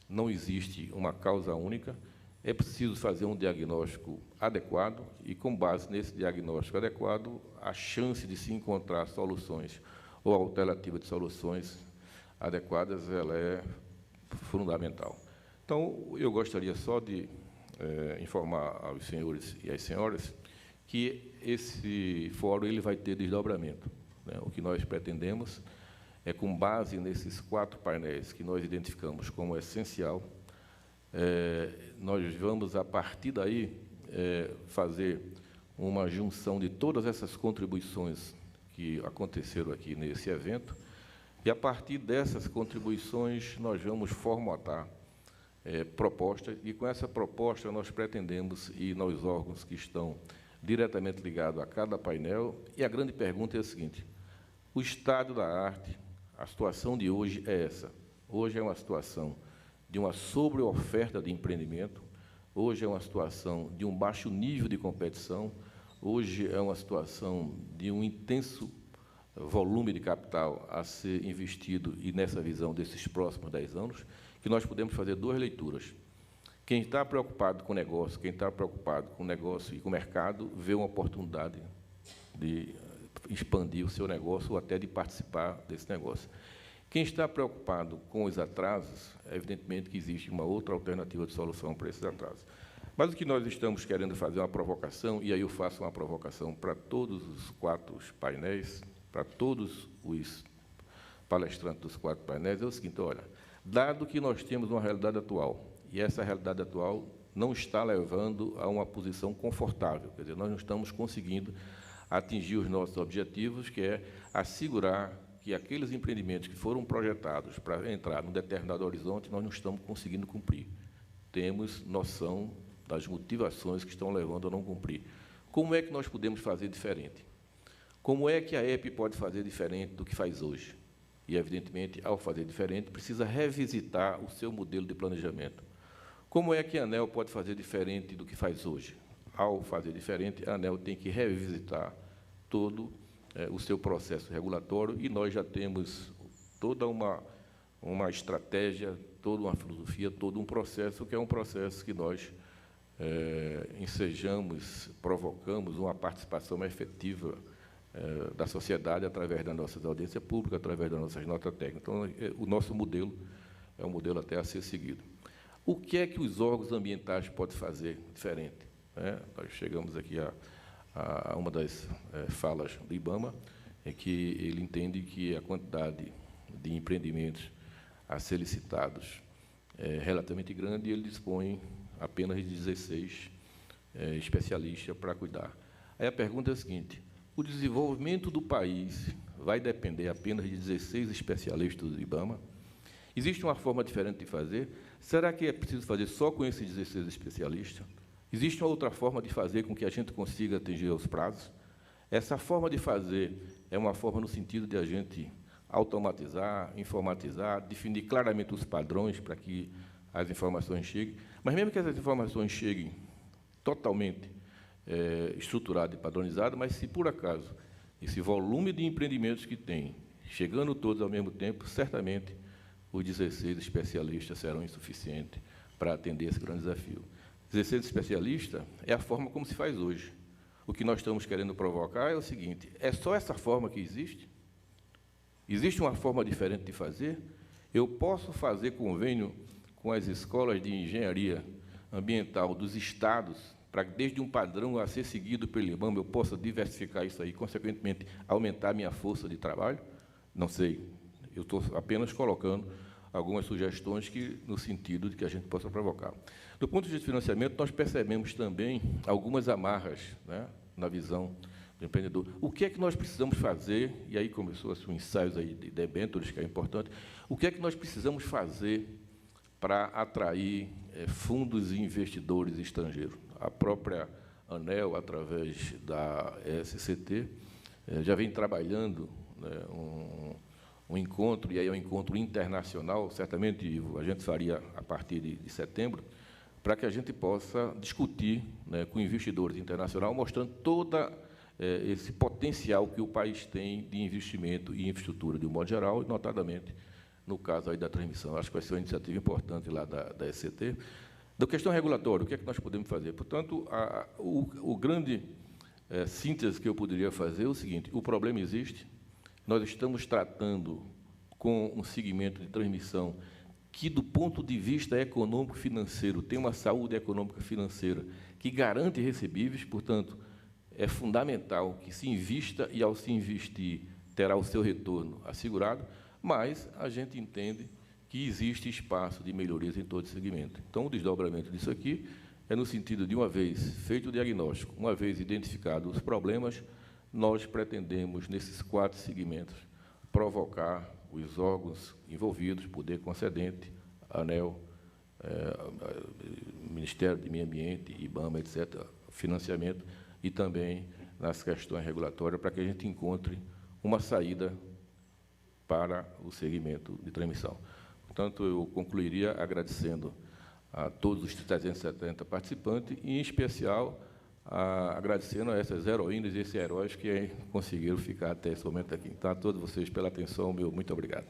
não existe uma causa única, é preciso fazer um diagnóstico adequado e, com base nesse diagnóstico adequado, a chance de se encontrar soluções ou alternativa de soluções adequadas, ela é fundamental. Então, eu gostaria só de informar aos senhores e às senhoras que esse fórum ele vai ter desdobramento, né? O que nós pretendemos é, com base nesses 4 painéis que nós identificamos como essencial, nós vamos, a partir daí, fazer uma junção de todas essas contribuições que aconteceram aqui nesse evento, e, a partir dessas contribuições, nós vamos formatar proposta, e, com essa proposta, nós pretendemos ir nos órgãos que estão diretamente ligados a cada painel, e a grande pergunta é a seguinte: o estado da arte, a situação de hoje é essa. Hoje é uma situação de uma sobreoferta de empreendimento, hoje é uma situação de um baixo nível de competição, hoje é uma situação de um intenso volume de capital a ser investido, e nessa visão desses próximos 10 anos, que nós podemos fazer 2 leituras. Quem está preocupado com o negócio, quem está preocupado com o negócio e com o mercado, vê uma oportunidade de expandir o seu negócio ou até de participar desse negócio. Quem está preocupado com os atrasos, evidentemente que existe uma outra alternativa de solução para esses atrasos. Mas o que nós estamos querendo fazer é uma provocação, e aí eu faço uma provocação para todos os 4 painéis, para todos os palestrantes dos 4 painéis, é o seguinte: olha, dado que nós temos uma realidade atual, e essa realidade atual não está levando a uma posição confortável, quer dizer, nós não estamos conseguindo atingir os nossos objetivos, que é assegurar que aqueles empreendimentos que foram projetados para entrar num determinado horizonte, nós não estamos conseguindo cumprir. Temos noção das motivações que estão levando a não cumprir. Como é que nós podemos fazer diferente? Como é que a EP pode fazer diferente do que faz hoje? E, evidentemente, ao fazer diferente, precisa revisitar o seu modelo de planejamento. Como é que a ANEEL pode fazer diferente do que faz hoje? Ao fazer diferente, a ANEEL tem que revisitar todo o seu processo regulatório, e nós já temos toda uma estratégia, toda uma filosofia, todo um processo, que é um processo que nós ensejamos, provocamos uma participação mais efetiva da sociedade através das nossas audiências públicas, através das nossas notas técnicas. Então, o nosso modelo é um modelo até a ser seguido. O que é que os órgãos ambientais podem fazer diferente? Nós chegamos aqui a uma das falas do IBAMA, é que ele entende que a quantidade de empreendimentos a ser licitados é relativamente grande, e ele dispõe apenas de 16 especialistas para cuidar. Aí a pergunta é a seguinte: o desenvolvimento do país vai depender apenas de 16 especialistas do IBAMA? Existe uma forma diferente de fazer? Será que é preciso fazer só com esses 16 especialistas? Existe uma outra forma de fazer com que a gente consiga atingir os prazos? Essa forma de fazer é uma forma no sentido de a gente automatizar, informatizar, definir claramente os padrões para que as informações cheguem. Mas, mesmo que essas informações cheguem totalmente estruturadas e padronizadas, mas se, por acaso, esse volume de empreendimentos que tem, chegando todos ao mesmo tempo, certamente os 16 especialistas serão insuficientes para atender esse grande desafio. 16 especialistas é a forma como se faz hoje. O que nós estamos querendo provocar é o seguinte: é só essa forma que existe? Existe uma forma diferente de fazer? Eu posso fazer convênio com as escolas de engenharia ambiental dos estados, para que, desde um padrão a ser seguido pelo IBAMA, eu possa diversificar isso aí, consequentemente, aumentar a minha força de trabalho? Não sei. Eu estou apenas colocando algumas sugestões no sentido de que a gente possa provocar. Do ponto de vista de financiamento, nós percebemos também algumas amarras, né, na visão do empreendedor. O que é que nós precisamos fazer, e aí começou os ensaios aí de debêntures, que é importante, o que é que nós precisamos fazer para atrair fundos e investidores estrangeiros? A própria ANEEL, através da SCT, já vem trabalhando, né, um encontro, e aí é um encontro internacional, certamente, Ivo, a gente faria a partir de setembro, para que a gente possa discutir, né, com investidores internacionais, mostrando todo esse potencial que o país tem de investimento e infraestrutura, de um modo geral, e, notadamente, no caso aí da transmissão. Acho que vai ser uma iniciativa importante lá da SCT. Da questão regulatória, o que é que nós podemos fazer? Portanto, o grande síntese que eu poderia fazer é o seguinte: o problema existe, nós estamos tratando com um segmento de transmissão que, do ponto de vista econômico-financeiro, tem uma saúde econômica-financeira que garante recebíveis, portanto, é fundamental que se invista e, ao se investir, terá o seu retorno assegurado, mas a gente entende que existe espaço de melhorias em todo esse segmento. Então, o desdobramento disso aqui é no sentido de, uma vez feito o diagnóstico, uma vez identificados os problemas, nós pretendemos, nesses 4 segmentos, provocar os órgãos envolvidos, poder concedente, ANEEL, Ministério do Meio Ambiente, IBAMA, etc., financiamento, e também nas questões regulatórias, para que a gente encontre uma saída para o segmento de transmissão. Portanto, eu concluiria agradecendo a todos os 370 participantes, e, em especial, agradecendo a essas heroínas e esses heróis que conseguiram ficar até esse momento aqui. Então, a todos vocês pela atenção, meu muito obrigado.